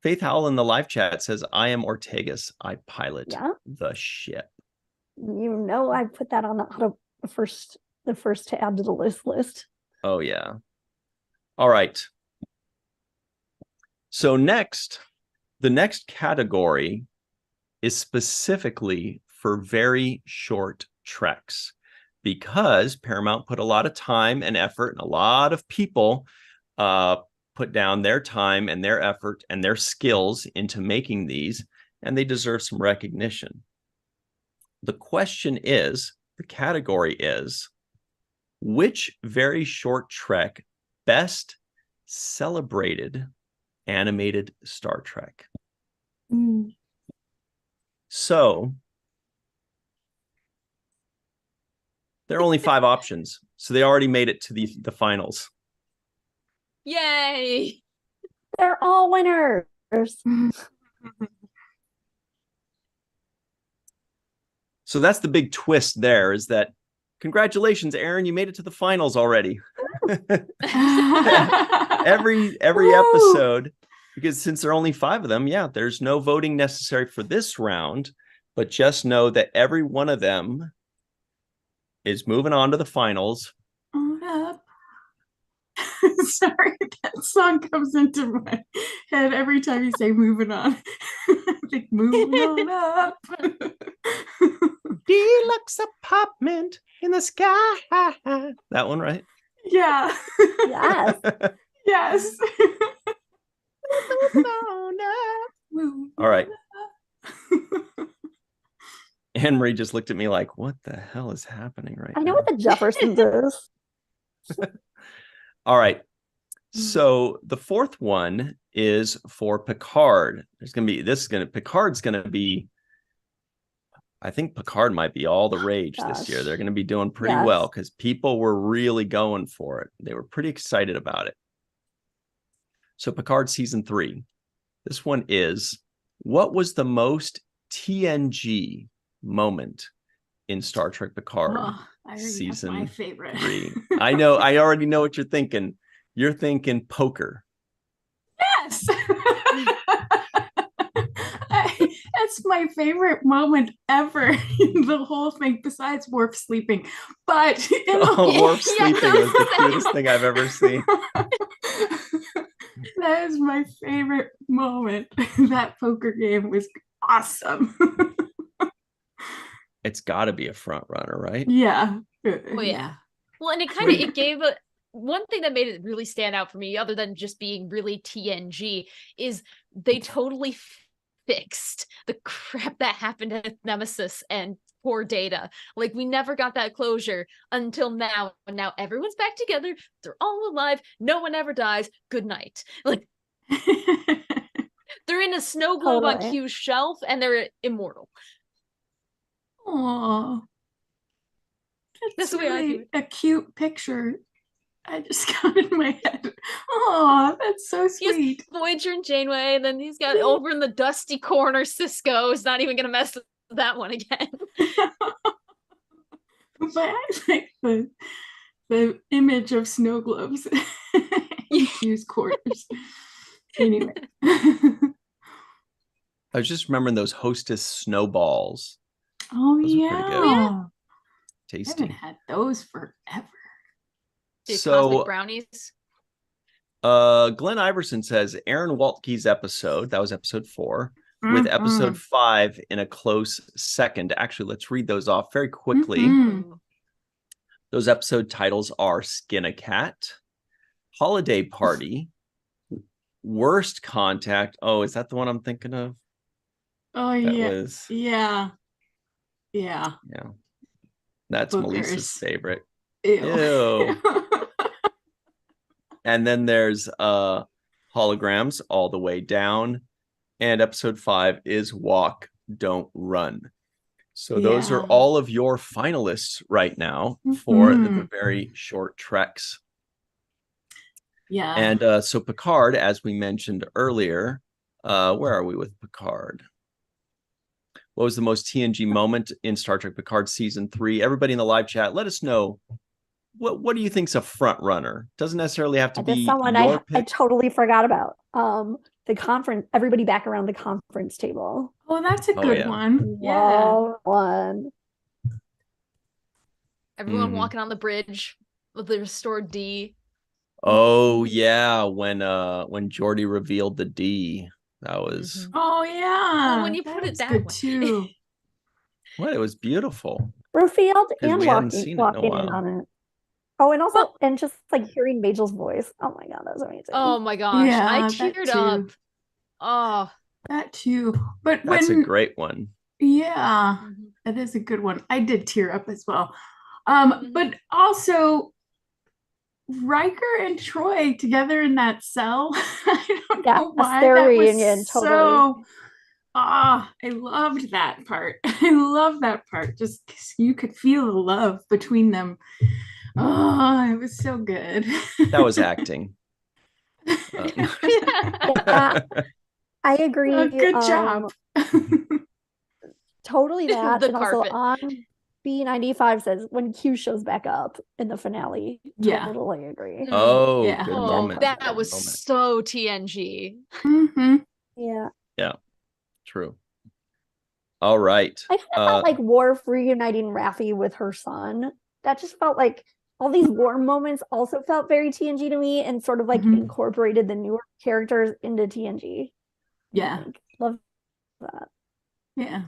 Faith Howell in the live chat says, I am Ortegas. I pilot the ship. I put that on the first to add to the list. Oh, yeah. All right. So the next category is specifically for very short treks, because Paramount put a lot of time and effort, and a lot of people put down their time and their effort and their skills into making these, and they deserve some recognition. The category is, which very short trek best celebrated animated Star Trek? So there are only 5 options, so they already made it to the finals. Yay! They're all winners. So that's the big twist there, is that congratulations, Aaron, you made it to the finals already. every episode, because since there are only 5 of them, there's no voting necessary for this round, but just know that every one of them is moving on to the finals. Sorry, that song comes into my head every time you say moving on. I think moving on up. Deluxe apartment in the sky. That one, right? Yeah. Yes. Yes. All right. Anne-Marie just looked at me like, what the hell is happening right now? I know what the Jeffersons is. All right. So the 4th one is for Picard. Picard's going to be, I think Picard might be all the rage this year. They're going to be doing pretty well, because people were really going for it. They were pretty excited about it. So Picard season 3. This one is, what was the most TNG moment in Star Trek Picard season my favorite. 3? I know. I already know what you're thinking. You're thinking poker. Yes. That's my favorite moment ever in the whole thing, besides Worf sleeping. But Worf sleeping was the cutest thing I've ever seen. That is my favorite moment. That poker game was awesome. It's got to be a front runner, right? Yeah. Oh yeah. Well, and it gave one thing that made it really stand out for me, other than just being really TNG, is they totally fixed the crap that happened at Nemesis and poor Data. Like, we never got that closure until now, and now everyone's back together. They're all alive. No one ever dies. Good night. Like, they're in a snow globe on Q's shelf, and they're immortal. Aww. That's really a cute picture. I just got in my head. Oh, that's so sweet. Voyager and Janeway, and then he's got over in the dusty corner, Cisco is not even going to mess with that one again. But I like the image of snow globes in Q's quarters. Anyway. I was just remembering those Hostess snowballs. Oh, Those are pretty good. yeah. I Tasty. haven't had those forever. Dude, So cosmic brownies. Glenn Iverson says Aaron Waltke's episode, that was episode 4, with episode 5 in a close second. Actually, let's read those off very quickly. Those episode titles are Skin a Cat, Holiday Party, Worst Contact. Oh, is that the one I'm thinking of? Oh, That yeah. was, Yeah. that's Bookers. Melissa's favorite. Ew. And then there's Holograms all the way down. And episode 5 is Walk, Don't Run. So those are all of your finalists right now for the very short treks. Yeah. And so Picard, as we mentioned earlier, where are we with Picard? What was the most TNG moment in Star Trek Picard season 3? Everybody in the live chat, let us know. What do you think's a front runner? Doesn't necessarily have to be someone your I pick. totally forgot about. The conference, everybody back around the conference table. Oh, that's a good one. Love one. Everyone walking on the bridge with the restored D. Oh yeah, when Geordi revealed the D, that was Oh yeah. Oh, when you put it That's that good way. too. what it was beautiful. Revealed and we hadn't seen walking it in a in while. on it. Oh, and also, and just like hearing Magel's voice. Oh my God, that was amazing. Oh my gosh. Yeah, I that teared too. up. Oh. That too. But That's when a great one. yeah, that is a good one. I did tear up as well. But also Riker and Troy together in that cell. I don't know why. Their That was reunion, totally. I loved that part. I love that part. Just 'cause you could feel the love between them. Oh, it was so good. That was acting. Yeah, I agree. Good job. Totally that. The And also carpet. on B95 says when Q shows back up in the finale. Yeah. Totally agree. Oh, Yeah. good Oh, moment. that Good was moment. so TNG. Yeah. Yeah, true. All right. I kind of felt like Worf reuniting Raffi with her son. That just felt like all these war moments also felt very TNG to me and sort of like incorporated the newer characters into TNG. Yeah. Love that. Yeah.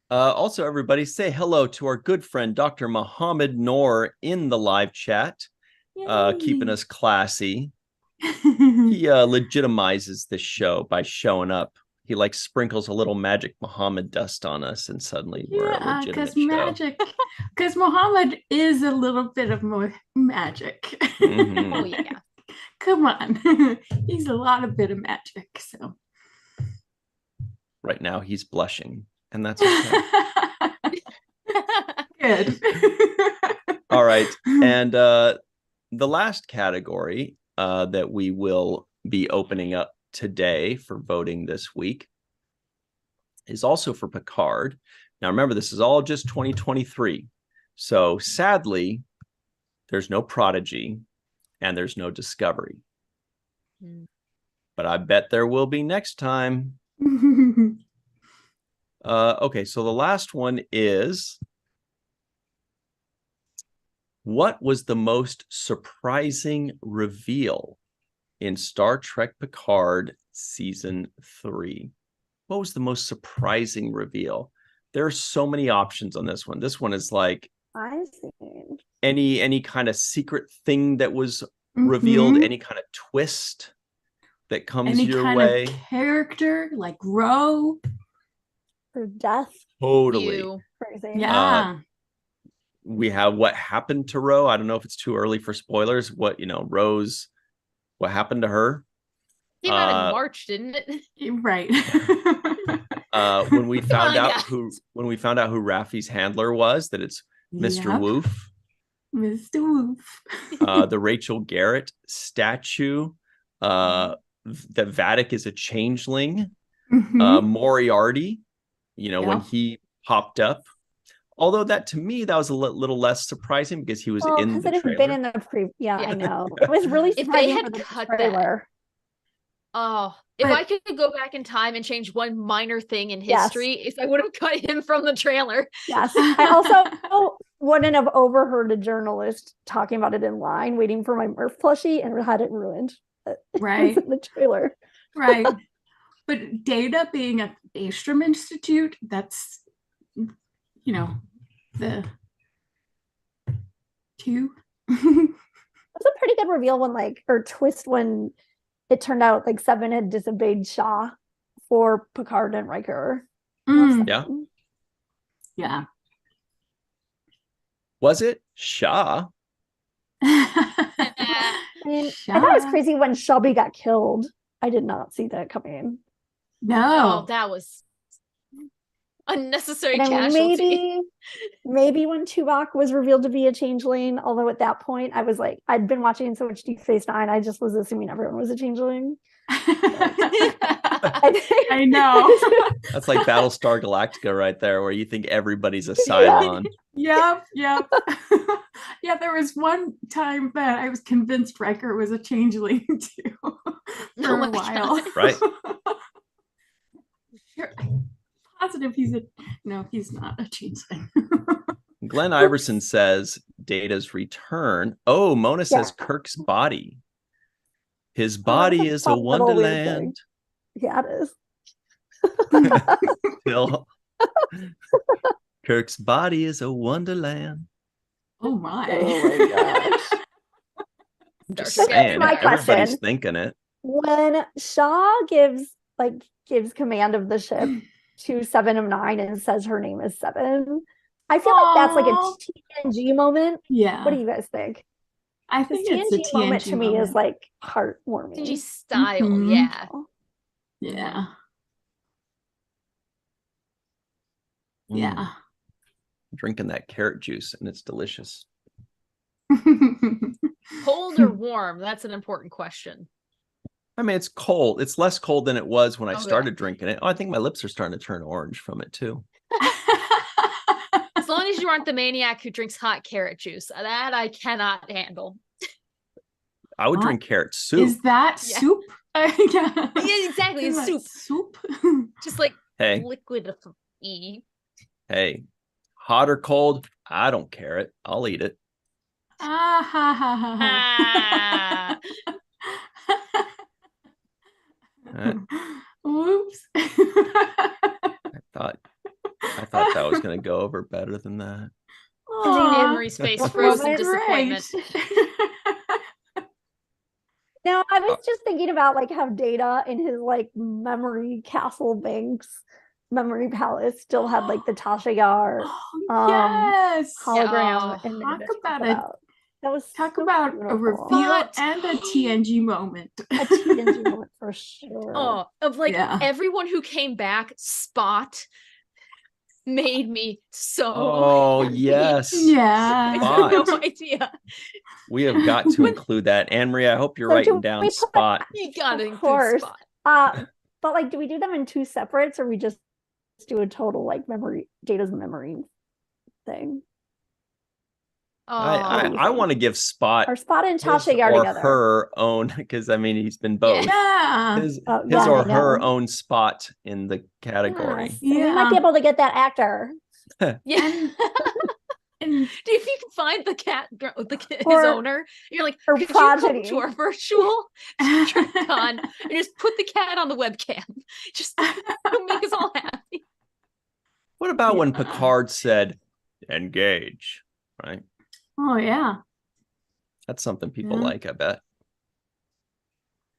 Also, everybody say hello to our good friend, Dr. Mohammed Noor, in the live chat, keeping us classy. He legitimizes this show by showing up. He like sprinkles a little magic Muhammad dust on us, and suddenly we're a legitimate show. Because Muhammad is a little bit of magic. Oh yeah. Come on. He's a lot of bit of magic. So Right now he's blushing, and that's okay. good. All right. And the last category that we will be opening up today for voting this week is also for Picard. Now, remember, this is all just 2023. So sadly, there's no Prodigy and there's no Discovery. But I bet there will be next time. Okay, so the last one is, what was the most surprising reveal in Star Trek Picard Season 3? What was the most surprising reveal? There are so many options on this one. This one is like any kind of secret thing that was revealed, any kind of twist that comes your way. Any kind of character, like Ro. Or death. Totally. Yeah. We have what happened to Ro. I don't know if it's too early for spoilers. What happened to her? Came out in March, didn't it? Right. When we found out who Raffi's handler was, that it's Mr. Woof. Mr. Wolf. The Rachel Garrett statue. The Vatic is a changeling. Moriarty, when he popped up. Although that to me, that was a little less surprising because he was in the it trailer. had been in the I know. It was really surprising if they had for the cut trailer. If I could go back in time and change one minor thing in history, if I would have cut him from the trailer. Yes. I also wouldn't have overheard a journalist talking about it in line, waiting for my Murph plushie, and had it ruined. Right. In the trailer. Right. But Data being at the Daystrom Institute, that's, the two. It was a pretty good reveal or twist when it turned out Seven had disobeyed Shaw for Picard and Riker. Yeah. Yeah. Was it Shaw? I thought it was crazy when Shelby got killed. I did not see that coming. No. That was unnecessary and casualty. Maybe when Tuvok was revealed to be a changeling, although at that point I was I'd been watching so much Deep Space Nine, I just was assuming everyone was a changeling. I know. That's like Battlestar Galactica right there, where you think everybody's a Cylon. Yep. Yeah, there was one time that I was convinced Riker was a changeling too for a while. God. Right. Sure. Positive he's not a changeling. Glenn Iverson says Data's return. Oh, Mona says Kirk's body. His body is a wonderland. Yeah, it is. Bill. Kirk's body is a wonderland. Oh my. Oh my gosh. Just That's saying, my everybody's question. thinking it. When Shaw gives command of the ship to 7 of 9 and says her name is Seven, I feel like that's a TNG moment. Yeah. What do you guys think? I think TNG it's a TNG moment to me is heartwarming. TNG style, Mhm. yeah. Yeah. Mm. Yeah. Drinking that carrot juice and it's delicious. Cold or warm? That's an important question. I mean, it's cold. It's less cold than it was when I started drinking it. Oh, I think my lips are starting to turn orange from it too. As long as you aren't the maniac who drinks hot carrot juice, that I cannot handle. I would drink carrot soup. Is that soup? Yeah, exactly. It's soup. Soup. Just hey, liquid. Hey, hot or cold, I don't care it. I'll eat it. Whoops. I thought that was going to go over better than that. Anne-Marie's face froze in disappointment. Now, I was just thinking about how Data in his memory castle banks, memory palace still had the Tasha Yar hologram. And Talk about a reveal and a TNG moment. A TNG moment for sure. Everyone who came back, Spot made me so happy. Yes. Yeah. I have no idea. We have got to include that. Anne-Marie, I hope you're writing down Spot. You gotta include Spot. But do we do them in two separates, or we just do a total memory Data's memory thing? I want to give Spot or Spot and Tasha Yar together. Her own, because he's been both. Yeah. His or her own spot in the category. Yes. Yeah. We might be able to get that actor. Yeah. And if you can find the cat, his owner, you're like, could you come to our virtual Trecon and just put the cat on the webcam? Just make us all happy. What about when Picard said, engage, right? Oh, yeah. That's something people like, I bet.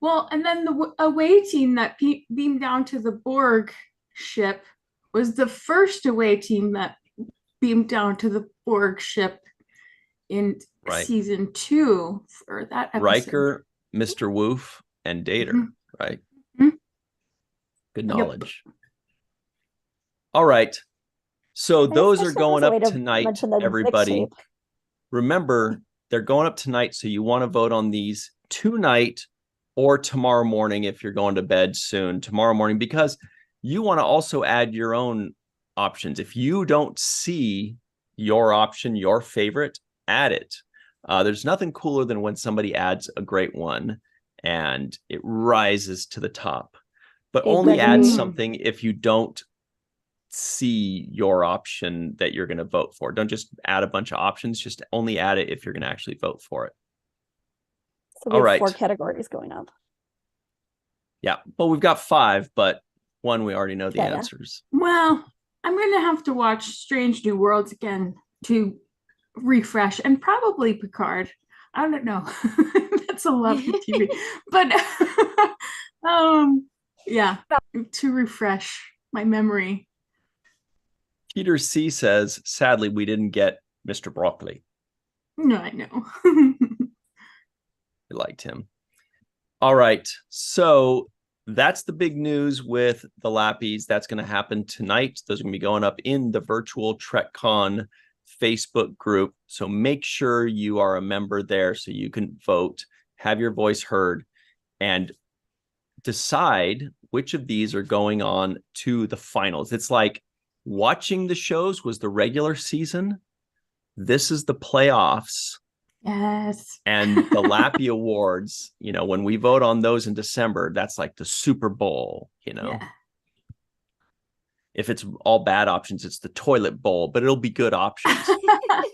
Well, and then the away team that beamed down to the Borg ship was the first away team that beamed down to the Borg ship in season 2 for that episode. Riker, Mr. Woof, and Data, right? Mm-hmm. Good knowledge. Yep. All right. So those are going up tonight, everybody. remember, they're going up tonight, so you want to vote on these tonight or tomorrow morning if you're going to bed soon, tomorrow morning, because you want to also add your own options. If you don't see your option, your favorite, add it. There's nothing cooler than when somebody adds a great one and it rises to the top. But only add something if you don't see your option that you're going to vote for. Don't just add a bunch of options. Just only add it if you're going to actually vote for it. So we have 4 categories going up. Yeah. Well, we've got 5, but one we already know the answers. Well, I'm going to have to watch Strange New Worlds again to refresh, and probably Picard. I don't know. That's a lovely TV. But yeah, to refresh my memory. Peter C says, sadly, we didn't get Mr. Broccoli. No, I know. We liked him. All right. So that's the big news with the Lappies. That's going to happen tonight. Those are going to be going up in the virtual Trecon Facebook group. So make sure you are a member there so you can vote, have your voice heard, and decide which of these are going on to the finals. It's like watching the shows was the regular season. This is the playoffs. Yes. And the Lappy Awards, you know, when we vote on those in December, that's like the Super Bowl, you know. Yeah. If it's all bad options, it's the toilet bowl, but it'll be good options.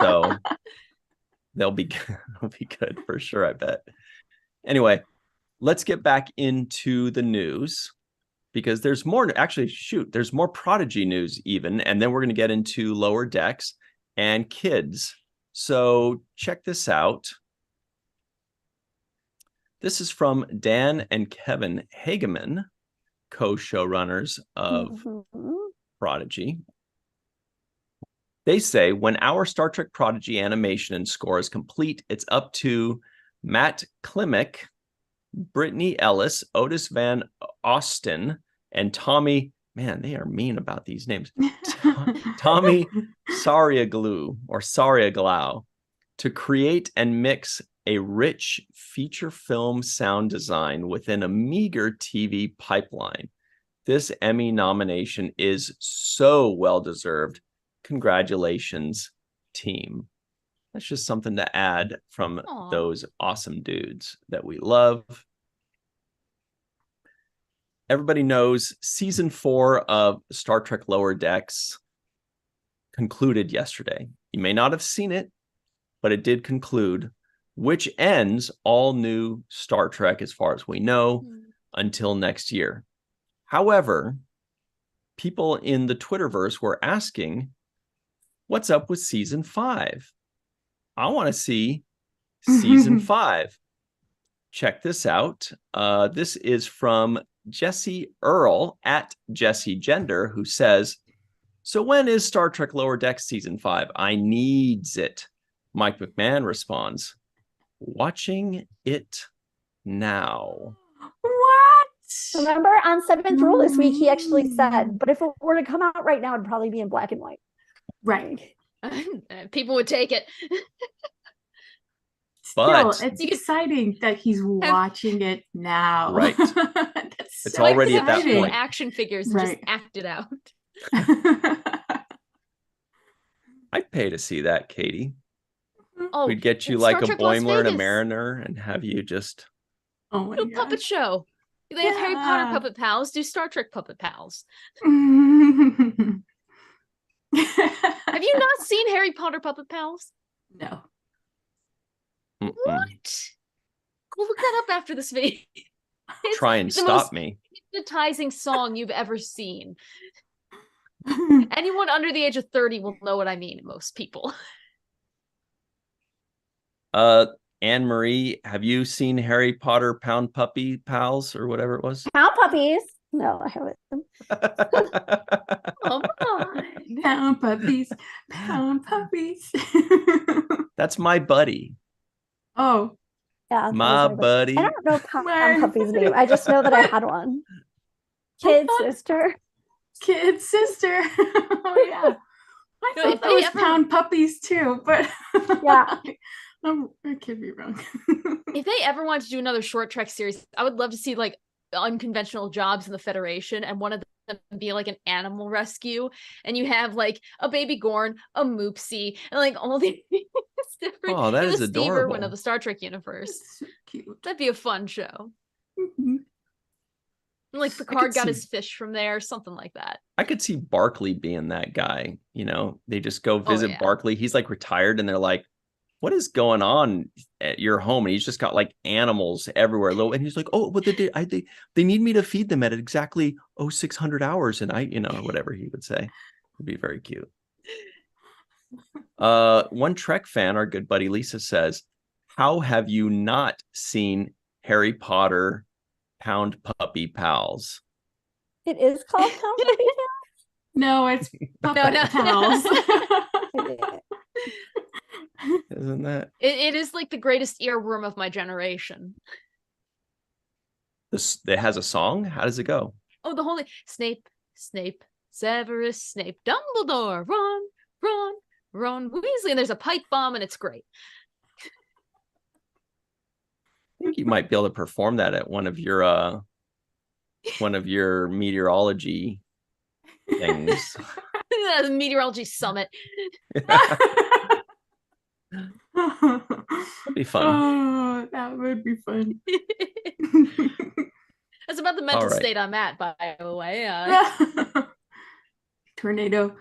So they'll be good for sure, I bet. Anyway, let's get back into the news because there's more. Actually, shoot, there's more Prodigy news even. And then we're going to get into Lower Decks and kids. So check this out. This is from Dan and Kevin Hageman, co-showrunners of Prodigy. They say, when our Star Trek Prodigy animation and score is complete, it's up to Matt Klimek, Brittany Ellis, Otis Van Austin, and Tommy, man, they are mean about these names, Tommy Sariaglau, to create and mix a rich feature film sound design within a meager TV pipeline. This Emmy nomination is so well-deserved. Congratulations, team. That's just something to add from those awesome dudes that we love. Everybody knows season 4 of Star Trek Lower Decks concluded yesterday. You may not have seen it, but it did conclude, which ends all new Star Trek as far as we know until next year. However, people in the Twitterverse were asking, what's up with season 5? I want to see season 5. Check this out. This is from Jesse Earl at Jesse Gender, who says, so when is Star Trek Lower Decks season 5? I needs it. Mike McMahon responds, watching it now. What? Remember on 7th Rule this week, he actually said, but if it were to come out right now, it'd probably be in black and white. Right. People would take it. But still, it's exciting that he's watching it now. Right. It's so already at that point. Action figures and just act it out. I'd pay to see that, Katie. Oh, we'd get you like a Boimler and a Mariner and have you just do a puppet show. They have Harry Potter puppet pals, do Star Trek puppet pals. Have you not seen Harry Potter puppet pals? No. What? Go look that up after this video. Try and stop me. Hypnotizing song you've ever seen. Anyone under the age of 30 will know what I mean, most people. Anne-Marie, have you seen Harry Potter Pound Puppy Pals or whatever it was? Pound Puppies. No, I haven't. Come on. Pound puppies. Pound puppies. That's my buddy. Oh. Yeah. My buddy. I don't know Pound Puppy's name. I just know that I had one. Kid sister. Kid sister. Oh, yeah. I No, thought if that they was ever- pound puppies too, but Yeah. I could be wrong. If they ever wanted to do another short trek series, I would love to see like unconventional jobs in the Federation, and one of them be like an animal rescue, and you have like a baby Gorn, a Moopsie, and like all these different. Oh, that You're is the Steve Irwin adorable. of the Star Trek universe. It's so cute. That'd be a fun show. Mhm. And, like could Picard got see- his fish from there, something like that. I could see Barkley being that guy. You know, they just go visit yeah. Barkley. He's like retired, and they're like, "What is going on at your home?" And he's just got like animals everywhere. And he's like, "Oh, but they need me to feed them at exactly 600 hours," and or whatever he would say. It'd be very cute. One Trek fan, our good buddy Lisa, says, "How have you not seen Harry Potter Pound Puppy Pals?" It is called Pound Puppy No, it's puppet no. pals. Pals? Isn't that It is like the greatest earworm of my generation. this? It has a song. How does it go? Oh, the holy Snape, Severus Snape, Dumbledore, Ron Weasley, and there's a pipe bomb, and it's great. I think you might be able to perform that at one of your meteorology things. The meteorology summit. That'd be fun. Oh, that would be fun. That's about the mental All right. state I'm at, by the way. Tornado.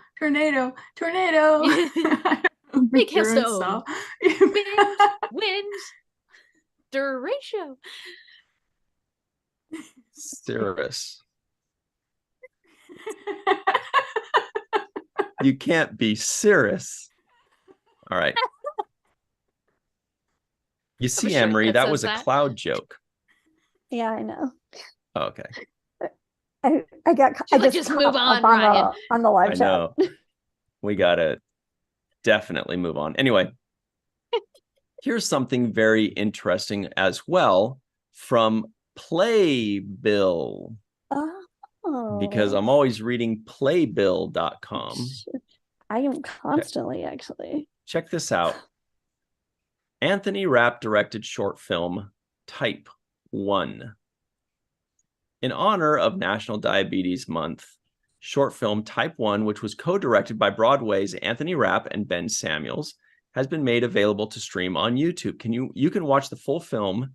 Big hailstone. Saw. Wind, duration. Cirrus. You can't be Cirrus. All right. You see, shirt Emery, that that says was a that. cloud joke. Yeah, I know. Oh, okay. I She's like, just move on, up Ryan. on the live I chat. know. We gotta definitely move on. Anyway, here's something very interesting as well from Playbill, Oh, because I'm always reading playbill.com. I am constantly actually. Check this out. Anthony Rapp directed short film Type 1. In honor of National Diabetes Month, short film Type 1, which was co-directed by Broadway's Anthony Rapp and Ben Samuels, has been made available to stream on YouTube. You can watch the full film,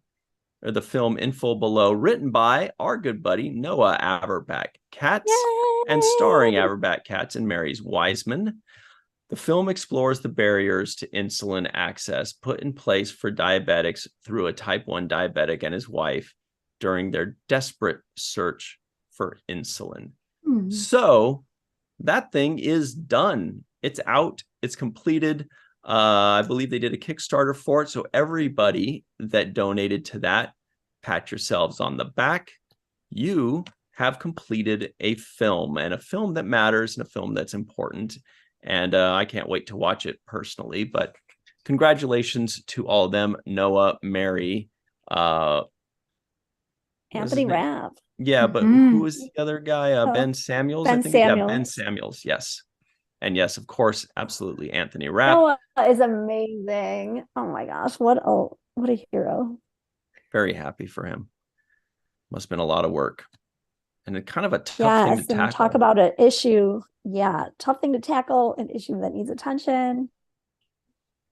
or the film in full below, written by our good buddy Noah Averback-Katz and starring Averback-Katz and Mary's Wiseman. The film explores the barriers to insulin access put in place for diabetics through a type 1 diabetic and his wife during their desperate search for insulin. So that thing is done. It's out. It's completed. I believe they did a Kickstarter for it. So everybody that donated to that, pat yourselves on the back. You have completed a film, and a film that matters, and a film that's important. And I can't wait to watch it personally. But congratulations to all of them, Noah, Mary, Anthony Rapp. Yeah, but who was the other guy? Ben Samuels, Ben I think. Yeah, Ben Samuels. Samuels, yes. And yes, of course, absolutely, Anthony Rapp. Noah is amazing. Oh my gosh, what a hero. Very happy for him. Must have been a lot of work. And a kind of a tough thing to tackle. And talk about an issue. Yeah, tough thing to tackle, an issue that needs attention.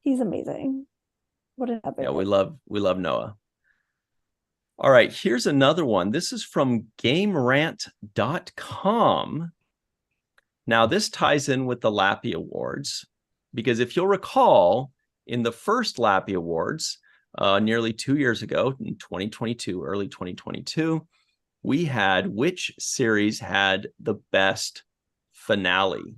He's amazing. What an epic. Yeah, we love Noah. All right, here's another one. This is from GameRant.com. Now, this ties in with the Lappy Awards, because if you'll recall, in the first Lappy Awards, nearly 2 years ago, in 2022, early 2022, we had which series had the best finale.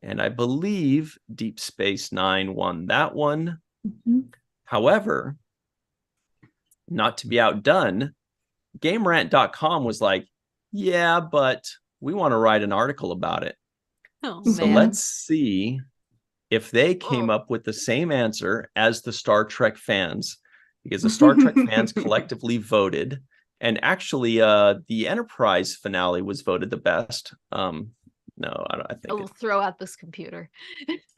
And I believe Deep Space Nine won that one. However, not to be outdone, GameRant.com was like, yeah, but we want to write an article about it. Oh, So man. let's see if they came up with the same answer as the Star Trek fans, because the Star Trek fans collectively voted. And actually, the Enterprise finale was voted the best, No, I don't. I I think will throw out this computer.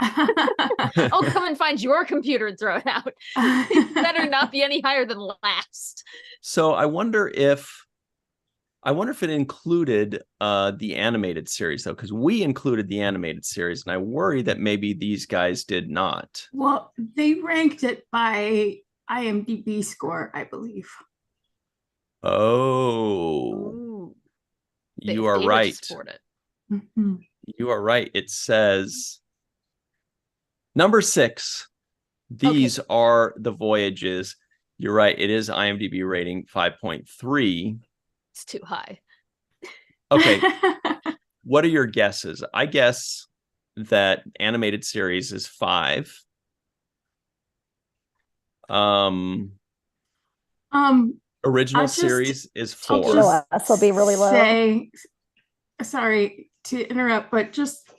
I'll come and find your computer and throw it out. It better not be any higher than last. so. I wonder if it included the animated series though, because we included the animated series, and I worry that maybe these guys did not. Well, they ranked it by IMDb score, I believe. Oh, Ooh, you are data to right. support it. Mhm. You are right. It says number 6. These are the voyages. You're right. It is IMDb rating 5.3. It's too high. Okay. What are your guesses? I guess that animated series is 5. Original series is 4. TOS will be really low. Sorry to interrupt, but just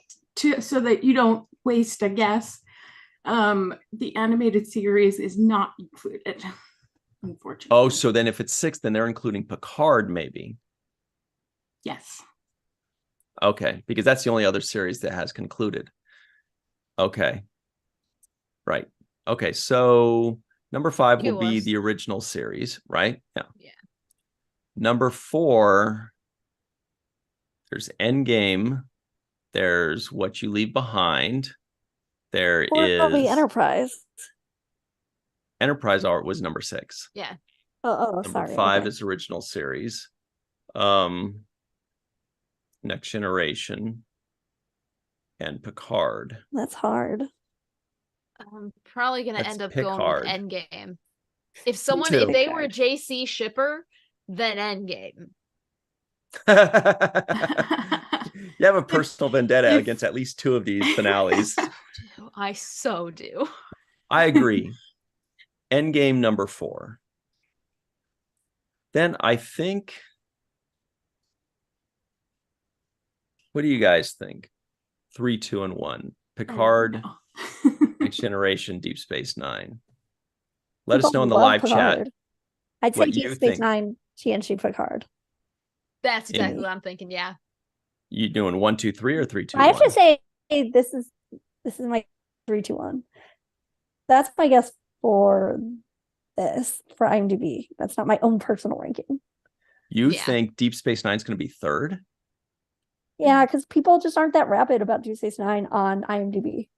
so that you don't waste a guess, the animated series is not included, unfortunately. Oh, so then if it's 6, then they're including Picard, maybe. Yes. Okay, because that's the only other series that has concluded. Okay. Right. Okay, so number 5 will be the original series, right? Yeah. Number 4, there's Endgame. There's What You Leave Behind. There is probably Enterprise. Enterprise Art was number 6. Yeah. Number Sorry. 5 is original series. Next Generation and Picard. That's hard. I'm probably gonna That's end up Picard. going with Endgame. If they were a JC shipper, then Endgame. You have a personal vendetta against at least 2 of these finales. I so do. I agree. Endgame number 4. Then I think, what do you guys think? 3, 2, and 1. Picard, Next Generation, Deep Space Nine. Let us know in the live chat. I'd say Deep Space Nine, TNG, Picard. That's exactly what I'm thinking. Yeah. You doing 1, 2, 3 or 3, 2, 1? I have to say this is my 3, 2, 1. That's my guess for IMDb. That's not my own personal ranking. You think Deep Space Nine is going to be 3rd? Yeah, because people just aren't that rapid about Deep Space Nine on IMDb.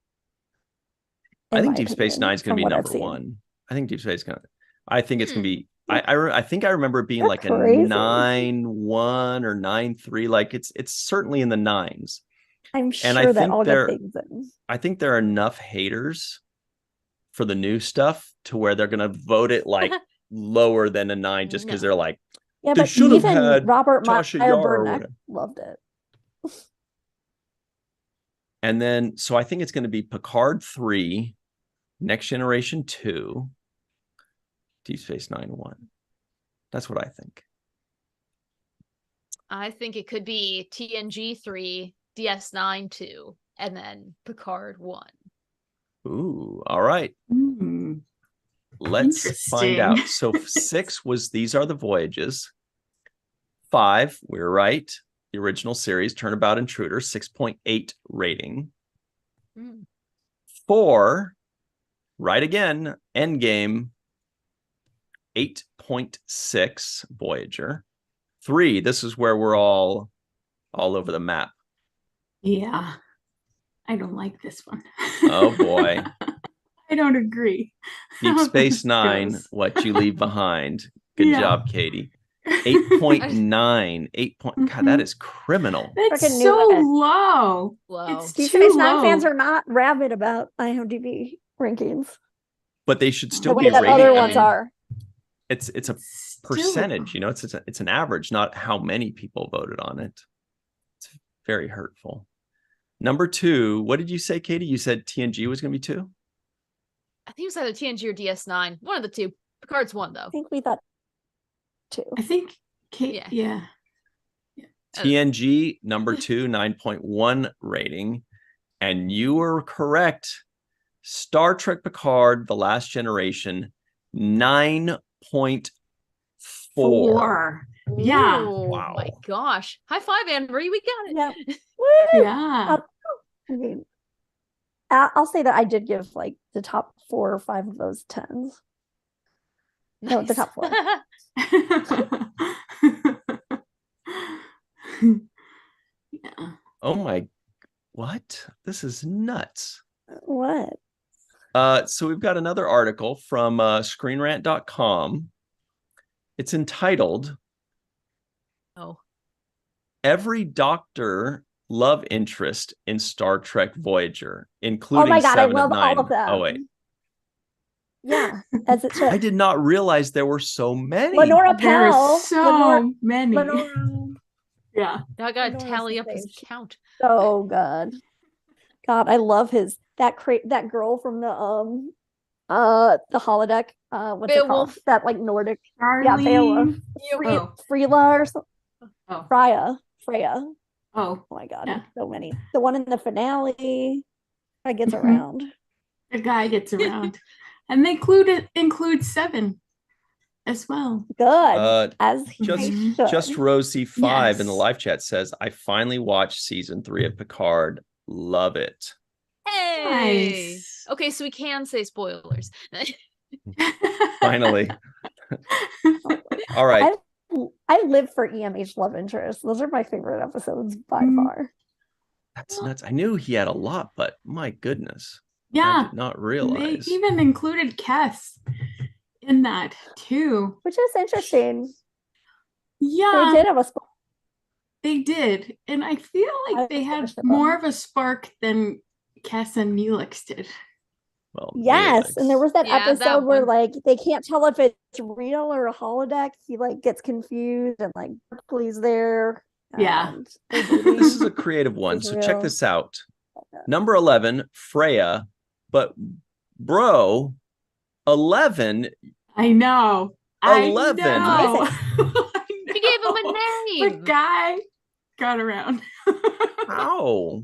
I think Deep Space Nine is going to be number 1. I think Deep Space going. I think it's going to be. I think I remember it being like a 9.1 or 9.3. Like it's certainly in the 9s. I'm sure that all get things in. I think there are enough haters for the new stuff to where they're going to vote it like lower than a 9 just because they're like, yeah, they but should have even had Robert Tasha Meyer Yar Burnett loved it. And then, so I think it's going to be Picard 3, Next Generation 2, Deep Space Nine 1. That's what I think. I think it could be TNG 3, DS9 2, and then Picard 1. Ooh, all right. Let's find out. So 6 was These Are the Voyages. 5, we were right. The original series, Turnabout Intruder, 6.8 rating. 4, right again, Endgame, 8.6, Voyager. 3, this is where we're all over the map. Yeah, I don't like this one. Oh boy. I don't agree. Deep Space Nine, What You Leave Behind. Good job, Katie. 8.9. 8 point. God, that is criminal. That's so low. It's Deep Space Nine fans are not rabid about IMDb rankings, but they should still the way be that rated. other ones are. It's a percentage, you know. It's an average, not how many people voted on it. It's very hurtful. Number 2, what did you say, Katie? You said TNG was going to be 2? I think it was either TNG or DS9. One of the 2. Picard's 1, though. I think we thought 2. I think yeah. TNG, number 2, 9.1 rating. And you were correct. Star Trek Picard, The Last Generation, 9.4. Yeah. Ooh, Wow. my gosh. High five, Anne-Marie. We got it. Yeah. Woo! Yeah. I mean, I'll say that I did give like the top 4 or 5 of those 10s. No, the Nice. top 4. Yeah. Oh my, what? This is nuts. What? So we've got another article from screenrant.com. It's entitled Oh. Every Doctor Love Interest in Star Trek Voyager, Oh including my God, I 7 of love 9. all of them. Oh, wait. Yeah, as it should. I did not realize there were so many. Lenora There Pell. are so many. Lenora. Yeah. Now I gotta Lenora's tally the up his sage. count. So good. God, I love that girl from the holodeck. What's it called? Beowulf. That like Nordic. Charlie. Yeah, Beowulf. Oh. Freela or something. Oh. Freya. Oh. Oh my God, Yeah. so many. The one in the finale that gets Mhm. around. The guy gets around. And they include 7 as well. Good. As Just he should. Just Rosie 5 in the Yes. live chat says, I finally watched season 3 of Picard. Love it. Hey. Nice. Okay, so we can say spoilers. Finally. All right. I live for EMH love interest. Those are my favorite episodes by far. That's nuts. I knew he had a lot, but my goodness. I Yeah. did not They realize. even included Cass in that too. Which is interesting. Yeah. They did have a They did. And I feel like they had finished it, more though. of a spark than Cass and Neelix did. Well, Yes, Neelix. and there was that Yeah, that episode where one. like they can't tell if it's real or a holodeck. He like gets confused and like Berkeley's there. Yeah. and they do these- This is a creative one. This is So check real. this out. Number 11, Freya. But bro, 11. I know. 11. I know. She gave him a The name. guy got around. How?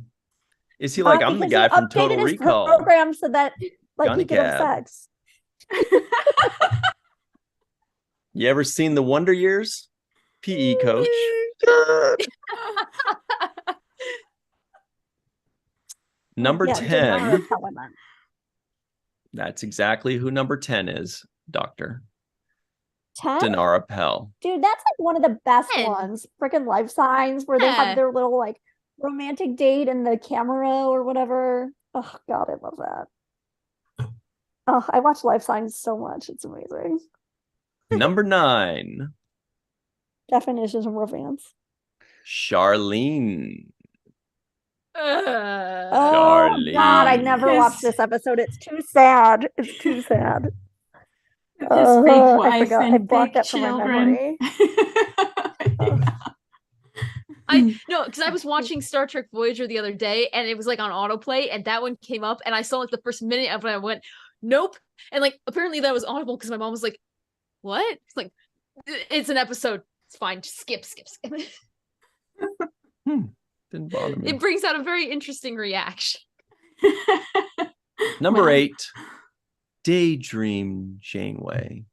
Is he like, I'm the because guy he from updated Total his Recall? program so that like Johnny he could have Cab. sex. You ever seen The Wonder Years? PE coach. Number Yeah, 10. Denara Telemann. That's exactly who number 10 is, Dr. 10? Denara Pell. Dude, that's like one of the best 10. ones. Freaking Life Signs where they Yeah. have their little like romantic date in the camera or whatever. Oh God, I love that. Oh, I watch Life Signs so much. It's amazing. Number 9, Definitions of romance. Charlene. Oh God, I never Yes. watched this episode. It's too sad. It's too sad. With his big I wife forgot. I and blocked big that from my children. memory. I no, because I was watching Star Trek Voyager the other day and it was like on autoplay and that one came up and I saw like the first minute of it. I went, nope. And like apparently that was audible because my mom was like, what? It's like, it's an episode. It's fine. Just skip. Didn't bother me. It brings out a very interesting reaction. Number Well. 8, Daydream Janeway.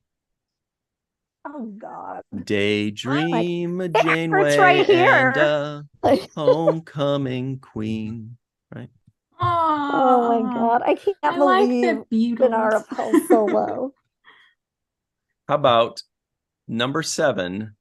Oh God. Daydream hurts Janeway right here. and Like, homecoming queen. Right? oh my God. I can't I like believe the Denara Beatles. Pell so low. How about number 7?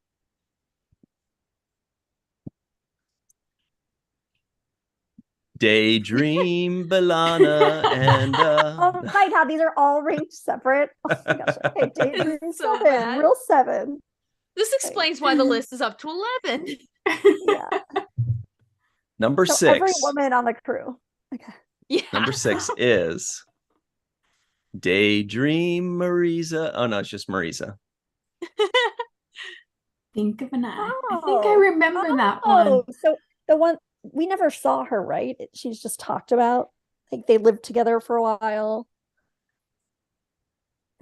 Daydream B'Elanna and Oh my God, these are all ranked separate. Oh my gosh. Okay, Daydream It's so 7, bad. real 7. This explains why the list is up to 11. Yeah. number So 6. every woman on the crew. Okay. Yeah. Number 6 is Daydream Marisa. Oh no, it's just Marisa. Think of an eye. I think I remember that Oh, one. so the one we never saw her, right? She's just talked about. Like they lived together for a while.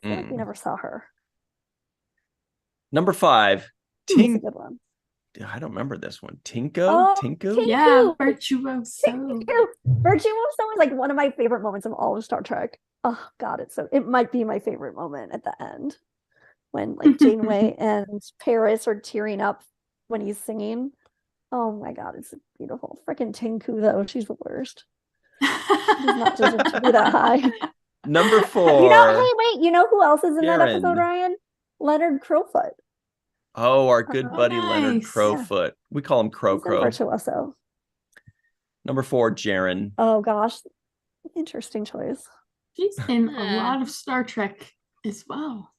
I feel like we never saw her. Number 5, That's a Tink. good one. I don't remember this one. Tinko? Oh, Tinku? Tink. Yeah, Thank Virtuoso. you. Virtuoso is like one of my favorite moments of all of Star Trek. Oh God, it might be my favorite moment at the end when like Janeway and Paris are tearing up when he's singing. Oh my god, it's beautiful. Freaking Tinku though, she's the worst. She does not deserve to be that high. Number 4. Wait, you know who else is in that Karen. episode, Ryan? Leonard Crowfoot. Oh, our good buddy Leonard nice. Crowfoot. We call him Crow He's in Crow. Virtuoso. Number 4, Jaren. Oh gosh, interesting choice. She's in a lot of Star Trek as well.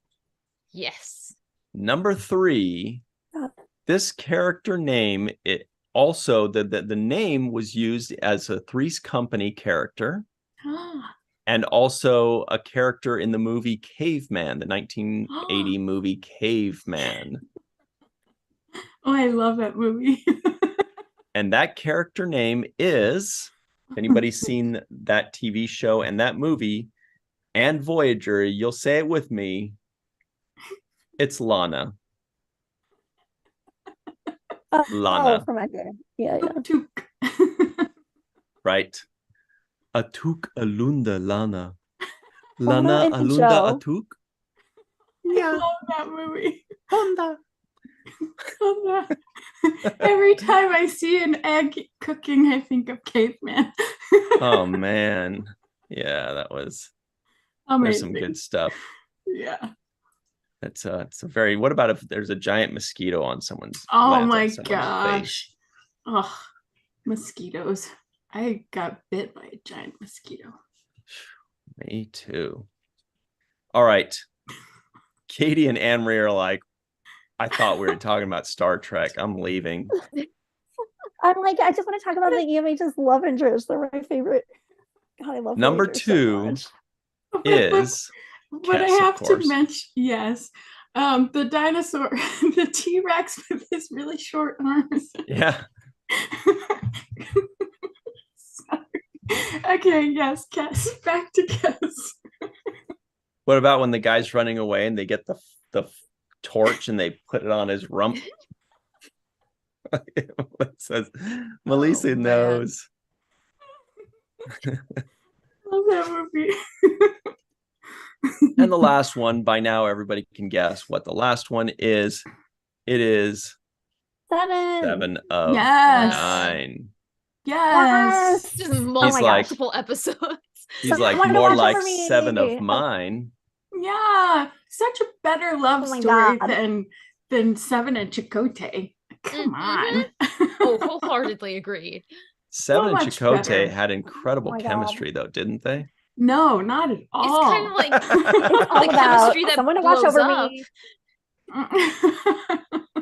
Yes. Number 3, this character name, it also the name was used as a Three's Company character and also a character in the movie Caveman, the 1980 movie Caveman. Oh, I love that movie. And that character name is, if anybody's seen that TV show and that movie and Voyager, you'll say it with me. It's Lana. Lana. Oh, from Edgar. Yeah. Right. Atuk alunda Lana. Honda Lana and alunda I Joe. atuk. love that movie. Honda. Every time I see an egg cooking, I think of Caveman. Oh man. Yeah, that was Amazing. there's some good stuff. Yeah. It's a very, what about if there's a giant mosquito on someone's Oh lands on my someone's gosh. face? Oh, mosquitoes. I got bit by a giant mosquito. Me too. All right. Katie and Anne-Marie are like, I thought we were talking about Star Trek. I'm leaving. I'm like, I just want to talk about the EMH's love interest. They're my favorite. God, I love Number Voyager 2 so is But I Kes, of have to course. mention, yes, the dinosaur, the T-Rex with his really short arms. yeah. Sorry. Okay, yes, Kes. Back to Kes. What about when the guy's running away and they get the torch and they put it on his rump? It says Melissa man. knows. Love that movie. And the last one, by now everybody can guess what the last one is. It is 7 of Yes. 9. Yes. Just He's like- multiple episodes. He's Someone like to more watch like over me. 7 of mine. Yeah. Such a better love Oh my story God. than Seven and Chakotay. Come on. Oh, wholeheartedly agreed. 7 and much Chakotay better. had incredible Oh my God. chemistry though, didn't they? No, not at all. It's kind of like It's all the about chemistry that someone to watch blows over up. me.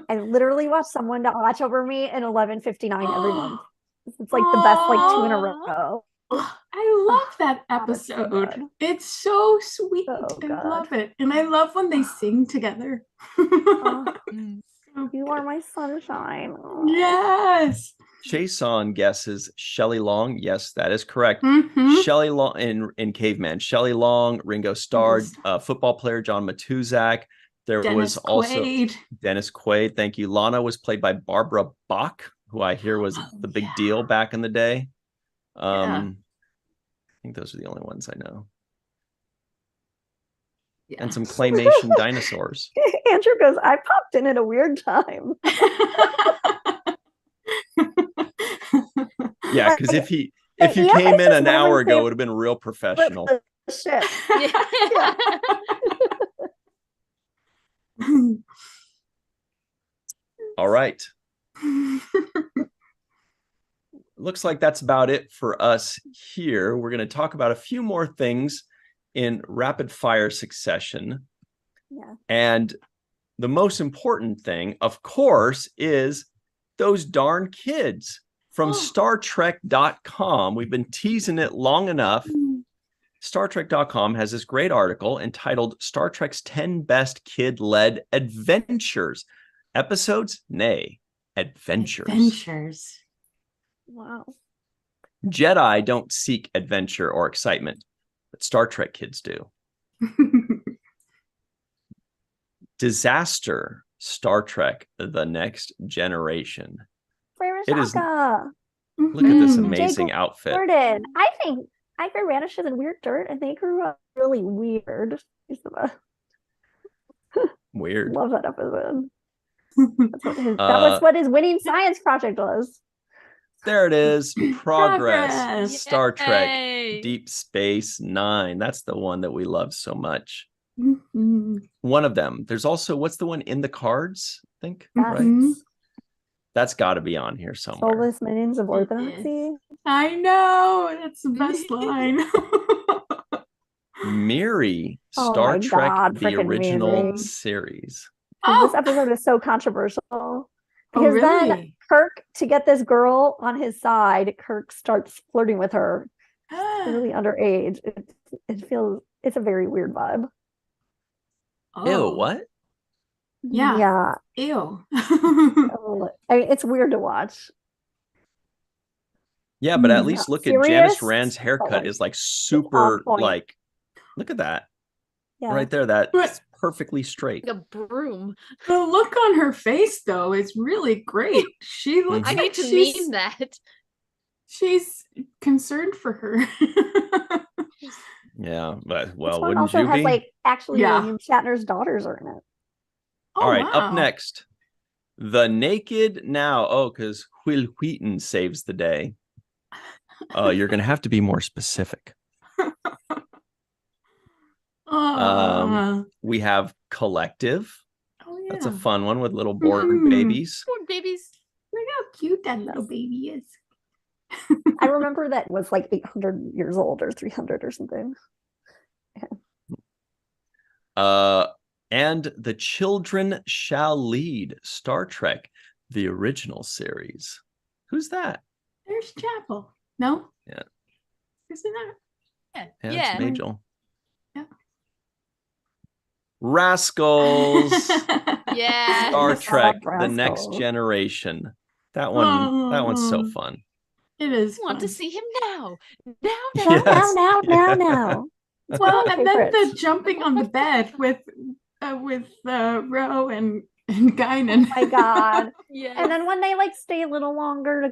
I literally watch someone to watch over me in 11:59 every month. It's like the best like 2 in a row. I love that God, it's so episode. good. It's so sweet. So I good. love it. And I love when they sing together. Oh, So you are my sunshine. yes. Jason guesses Shelley Long. Yes, that is correct. Mhm. Shelley Long in Caveman. Shelley Long, Ringo Starr, football player John Matuzak. There was Dennis also Quaid. Dennis Quaid. Thank you. Lana was played by Barbara Bach, who I hear was the big deal back in the day. I think those are the only ones I know. Yeah. And some claymation dinosaurs. Andrew goes, I popped in at a weird time. Yeah, because if you Yeah, came in it's an just hour one of ago, my it would have been real professional. Shit. All right. Looks like that's about it for us here. We're going to talk about a few more things in rapid fire succession. Yeah. And the most important thing, of course, is those darn kids from StarTrek.com. We've been teasing it long enough. StarTrek.com has this great article entitled Star Trek's 10 Best Kid-Led Adventures. Episodes? Nay, adventures. Adventures. Wow. Jedi don't seek adventure or excitement, but Star Trek kids do. Disaster, Star Trek, The Next Generation. It is- Rashaka. Look at this Mhm. amazing Jake outfit. Gordon. I think I grew radishes in weird dirt and they grew up really weird. He's the best. Weird. Love that episode. That was what his winning science project was. There it is. Progress. Progress. Star Trek Yay. Deep Space Nine. That's the one that we love so much. Mhm. One of them. There's also, what's the one in the cards? I think, That's right? That's got to be on here somewhere. Soulless Minions of Orthodoxy. I know. That's the best line. Miri, Oh Star my Trek, God, the frickin' original Miri. series. This episode is so controversial. Because then really? Kirk, to get this girl on his side, Kirk starts flirting with her. Really underage. It's a very weird vibe. Ew, what? Yeah. Yeah. Ew. It's weird to watch. Yeah, but at least look at Serious, Janice Rand's but, haircut like, is like super, point. like, look at that. Yeah. Right there. But- That's perfectly straight. Like a broom. The look on her face, though, is really great. She looks I like need to she's, meme that. she's concerned for her. Yeah, but This well, one wouldn't also you has be? like actually Yeah. William Shatner's daughters are in it. All right, wow. up next, The Naked Now. Oh, because Will Wheaton saves the day. You're going to have to be more specific. We have Collective. Oh, yeah. That's a fun one with little Borg Mhm. babies. Poor babies. Look how cute that little baby is. I remember that was like 800 years old or 300 or something. And The Children Shall Lead, Star Trek, the original series. Who's that? There's Chapel. No? Yeah. Isn't that? Yeah. Yeah, it's Majel. Yeah. Rascals. Yeah. Star Trek, The Rascals. Next Generation. That one's so fun. It is. I want to fun. see him now. Now. Yes. Now. Well, and then the Favorites. jumping on the bed with Ro and Guinan. Oh my God. Yeah. And then when they like stay a little longer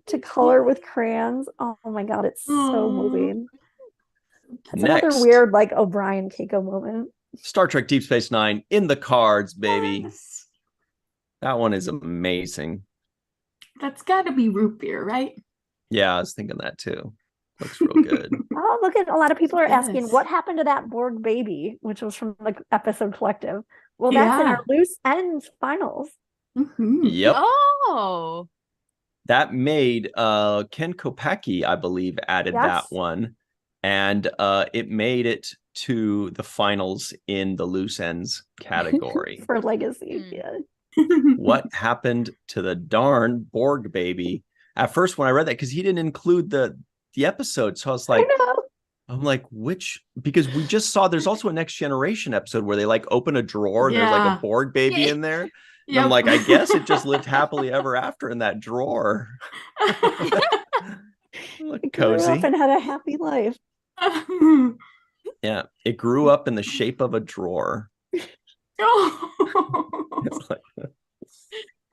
to color with crayons, oh my God, it's so Aw. moving. That's Next. another weird like O'Brien Keiko moment. Star Trek Deep Space Nine in the cards, baby. Yes. That one is amazing. That's got to be root beer, right? Yeah, I was thinking that too. Looks real good. Oh, look at a lot of people are asking Yes. what happened to that Borg baby, which was from the episode Collective. Well, that's in Yeah. our loose ends finals. Mhm. Yep. Oh. That made Ken Kopacki, I believe, added that Yes. one. And it made it to the finals in the loose ends category. For legacy. Hmm. Yeah. What happened to the darn Borg baby? At first, when I read that, because he didn't include the episode, so I was like, I know. I'm like, which? Because we just saw there's also a Next Generation episode where they like open a drawer and there's like Yeah. a Borg baby Yeah. in there. And Yep. I'm like, I guess it just lived happily ever after in that drawer. Look It grew cozy. up and had a happy life. Yeah, it grew up in the shape of a drawer. Oh. It's like,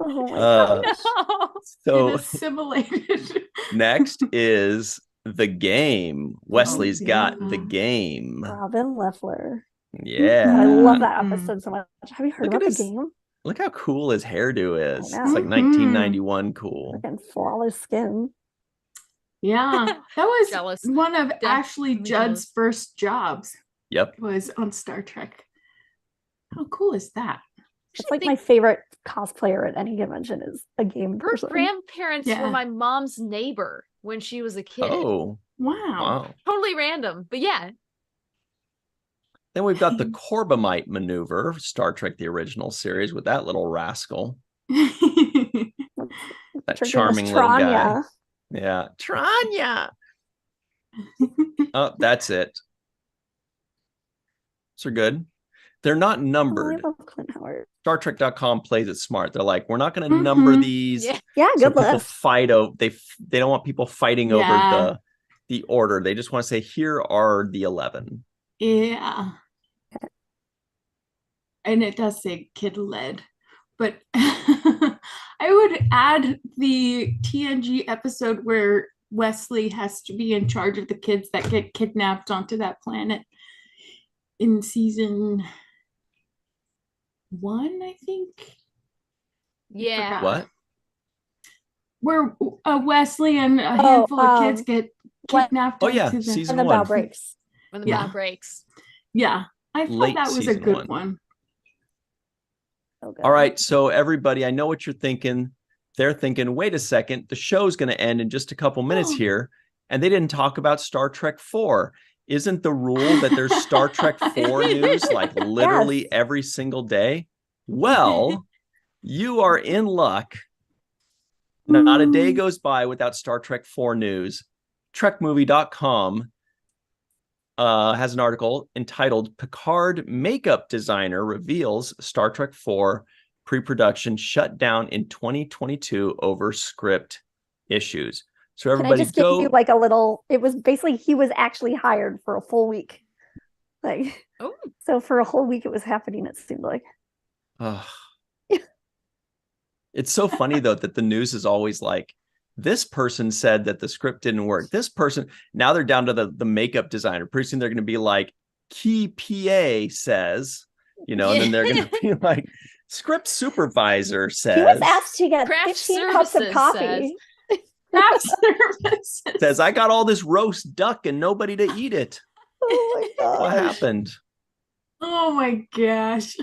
Oh my uh, gosh. No. so It assimilated. next is The Game. Wesley's got The yeah. Game. Robin Leffler. Yeah. I love that Mhm. episode so much. Have you heard Look at about his- the game? Look how cool his hairdo is. I It's like know. 1991 cool. Freaking flawless skin. Yeah, that was Jealous. one of Definitely Ashley Judd's jealous. first jobs. Yep. Was on Star Trek. How cool is that? It's like my favorite cosplayer at any convention is a game Her person. grandparents Yeah. were my mom's neighbor when she was a kid. Oh, Wow. wow. Totally random, but yeah. Then we've got the Corbomite maneuver, Star Trek, the original series, with that little rascal, that Her name is charming little guy. Tranya. Yeah. Tranya. Oh, that's it. So good. They're not Oh, I numbered. love Clint Howard. StarTrek.com plays it smart. They're like, we're not going to number Mhm. these. Yeah. Yeah, So good people list. fight over. They don't want people fighting Yeah. over the order. They just want to say, here are the 11. Yeah. And it does say kid led. But I would add the TNG episode where Wesley has to be in charge of the kids that get kidnapped onto that planet in season one, I think. Yeah. What? Where Wesley and a handful of kids get kidnapped. Oh yeah, into season and the one. bow breaks. When the Yeah. bow breaks. Yeah, I thought Late that was a season good one. Oh, good. All right, so everybody, I know what you're thinking. They're thinking, wait a second, the show's going to end in just a couple minutes here, and they didn't talk about Star Trek 4. Isn't the rule that there's Star Trek 4 news like literally Yes. every single day? Well, you are in luck. Not a day goes by without Star Trek 4 news. TrekMovie.com has an article entitled Picard Makeup Designer Reveals Star Trek 4 Pre-production Shut Down in 2022 over script issues. So Can I everybody just give go. you like a little? It was basically he was actually hired for a full week. Like, Oh. so for a whole week it was happening, it seemed like. It's so funny though that the news is always like, this person said that the script didn't work. This person, now they're down to the makeup designer. Pretty soon they're going to be like, key PA says, and then they're going to be like, script supervisor says. He was asked to get Craft 15 cups of services coffee. Craft services. Says, I got all this roast duck and nobody to eat it. Oh my god. What happened? Oh my gosh.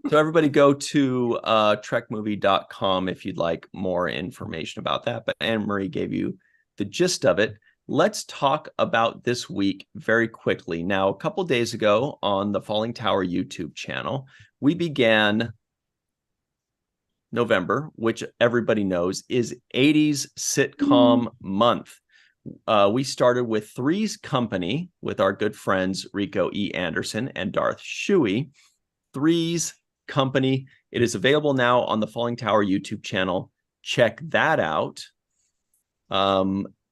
So everybody go to trekmovie.com if you'd like more information about that. But Anne-Marie gave you the gist of it. Let's talk about this week very quickly. Now, a couple days ago on the Falling Tower YouTube channel, we began November, which everybody knows is 80s sitcom month. We started with Three's Company with our good friends Rico E. Anderson and Darth Shuey. Three's Company. It is available now on the Falling Tower YouTube channel. Check that out.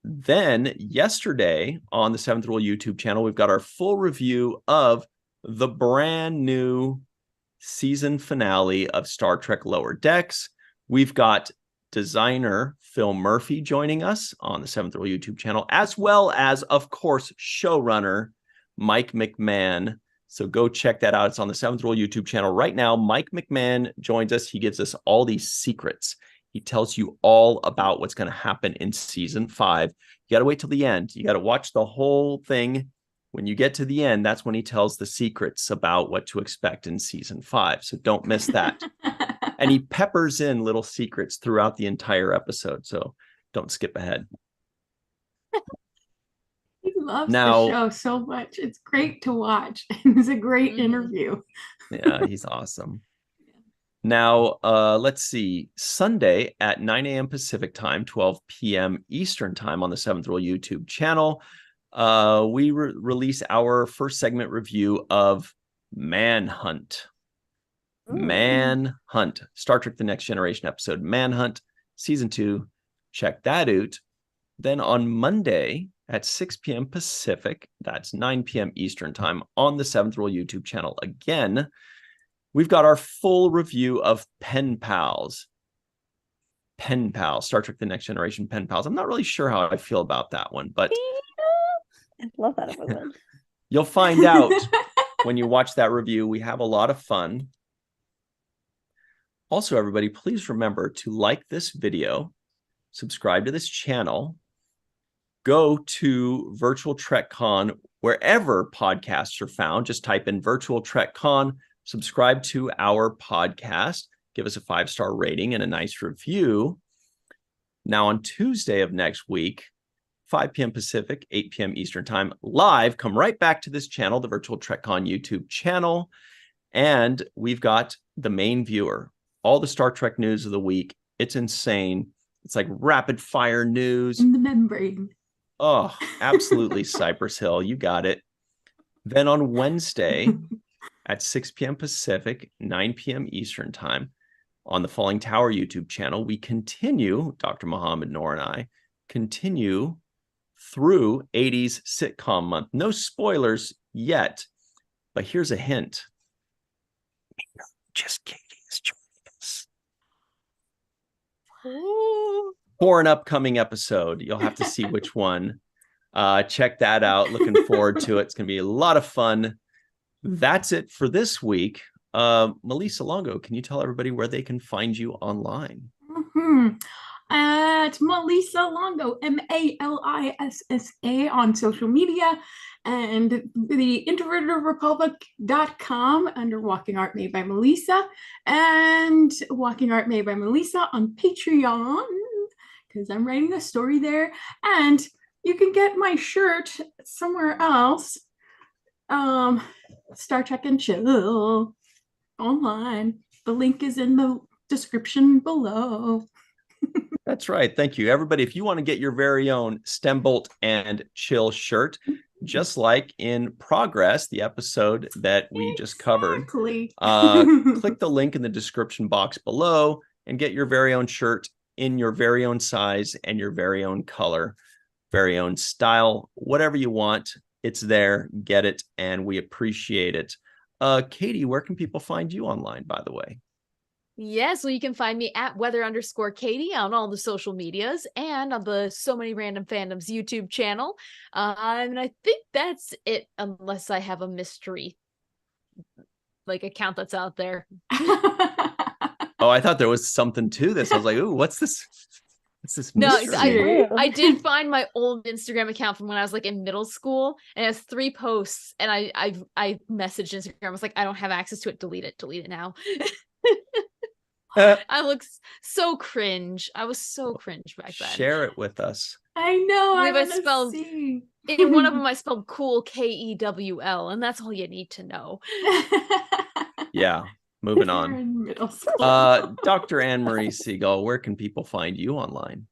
Then yesterday on the Seventh Rule YouTube channel, we've got our full review of the brand new season finale of Star Trek Lower Decks. We've got designer Phil Murphy joining us on the Seventh Rule YouTube channel, as well as, of course, showrunner Mike McMahon. So go check that out. It's on the Seventh Rule YouTube channel right now. Mike McMahon joins us. He gives us all these secrets. He tells you all about what's going to happen in season 5. You got to wait till the end. You got to watch the whole thing. When you get to the end, that's when he tells the secrets about what to expect in season 5. So don't miss that. And he peppers in little secrets throughout the entire episode. So don't skip ahead. He loves the show so much. It's great to watch. It's a great interview. Yeah, he's awesome. Now, let's see. Sunday at 9 a.m. Pacific time, 12 p.m. Eastern time on the Seventh Rule YouTube channel, we release our first segment review of Manhunt. Manhunt. Star Trek The Next Generation episode Manhunt, Season 2. Check that out. Then on Monday at 6 p.m. Pacific, that's 9 p.m. Eastern time on the Seventh Rule YouTube channel again, we've got our full review of Pen Pals. Pen Pals, Star Trek The Next Generation Pen Pals. I'm not really sure how I feel about that one, but I love that episode. You'll find out when you watch that review. We have a lot of fun. Also, everybody, please remember to like this video, subscribe to this channel, go to Virtual Trecon wherever podcasts are found. Just type in Virtual Trecon, subscribe to our podcast, give us a 5-star rating and a nice review. Now on Tuesday of next week, 5 p.m. Pacific, 8 p.m. Eastern time, live, come right back to this channel, the Virtual Trecon YouTube channel. And we've got the main viewer, all the Star Trek news of the week. It's insane. It's like rapid fire news. In the membrane. Oh, absolutely. Cypress Hill. You got it. Then on Wednesday at 6 p.m. Pacific, 9 p.m. Eastern time on the Falling Tower YouTube channel, we continue, Dr. Muhammad Noor and I, continue through 80s sitcom month. No spoilers yet, but here's a hint. Just Katie is joining us. For an upcoming episode. You'll have to see which one. Check that out. Looking forward to it. It's going to be a lot of fun. That's it for this week. Melissa Longo, can you tell everybody where they can find you online? At Melissa Longo, Malissa on social media, and the introvertedrepublic.com under Walking Art Made by Melissa, and Walking Art Made by Melissa on Patreon, because I'm writing a story there. And you can get my shirt somewhere else, Star Trek and Chill online. The link is in the description below. That's right. Thank you, everybody. If you want to get your very own Stembolt and Chill shirt, just like in Progress, the episode that we just covered, click the link in the description box below and get your very own shirt in your very own size and your very own color, very own style, whatever you want. It's there. Get it, and we appreciate it. Katie, where can people find you online, by the way? Yes, well, you can find me at weather_Katie on all the social medias and on the So Many Random Fandoms YouTube channel. And I think that's it, unless I have a mystery account that's out there. Oh, I thought there was something to this. I was like, ooh, what's this? What's this mystery? No, I did find my old Instagram account from when I was in middle school, and it has 3 posts. And I messaged Instagram. I was like, I don't have access to it. Delete it now. I look so cringe. I was so cringe back then. Share it with us. I know. I spelled in one of them. I spelled cool KEWL, and that's all you need to know. Yeah. Moving on. Dr. Anne-Marie Siegel, where can people find you online?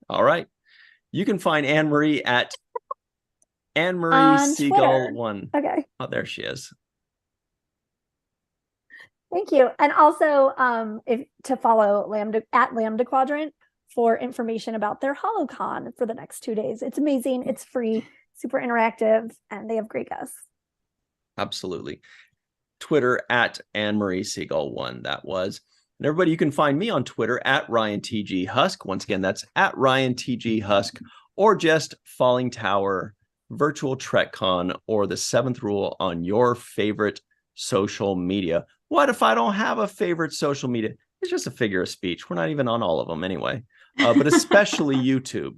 All right. You can find Anne-Marie at Anne-Marie Siegel 1. Okay. Oh, there she is. Thank you. And also to follow Lambda Quadrant for information about their HoloCon for the next 2 days. It's amazing. It's free, super interactive, and they have great guests. Absolutely. Twitter at Anne-Marie Siegel 1. That was. And everybody, you can find me on Twitter at RyanTGHusk. Once again, that's at RyanTGHusk, or just Falling Tower, Virtual Trecon, or the 7th Rule on your favorite social media. What if I don't have a favorite social media? It's just a figure of speech. We're not even on all of them anyway, but especially YouTube.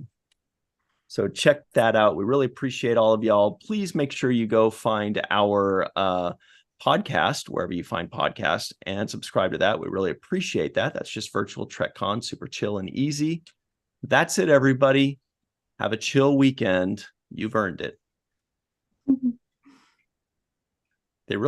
So check that out. We really appreciate all of y'all. Please make sure you go find our podcast, wherever you find podcasts, and subscribe to that. We really appreciate that. That's just Virtual Trecon, super chill and easy. That's it, everybody. Have a chill weekend. You've earned it.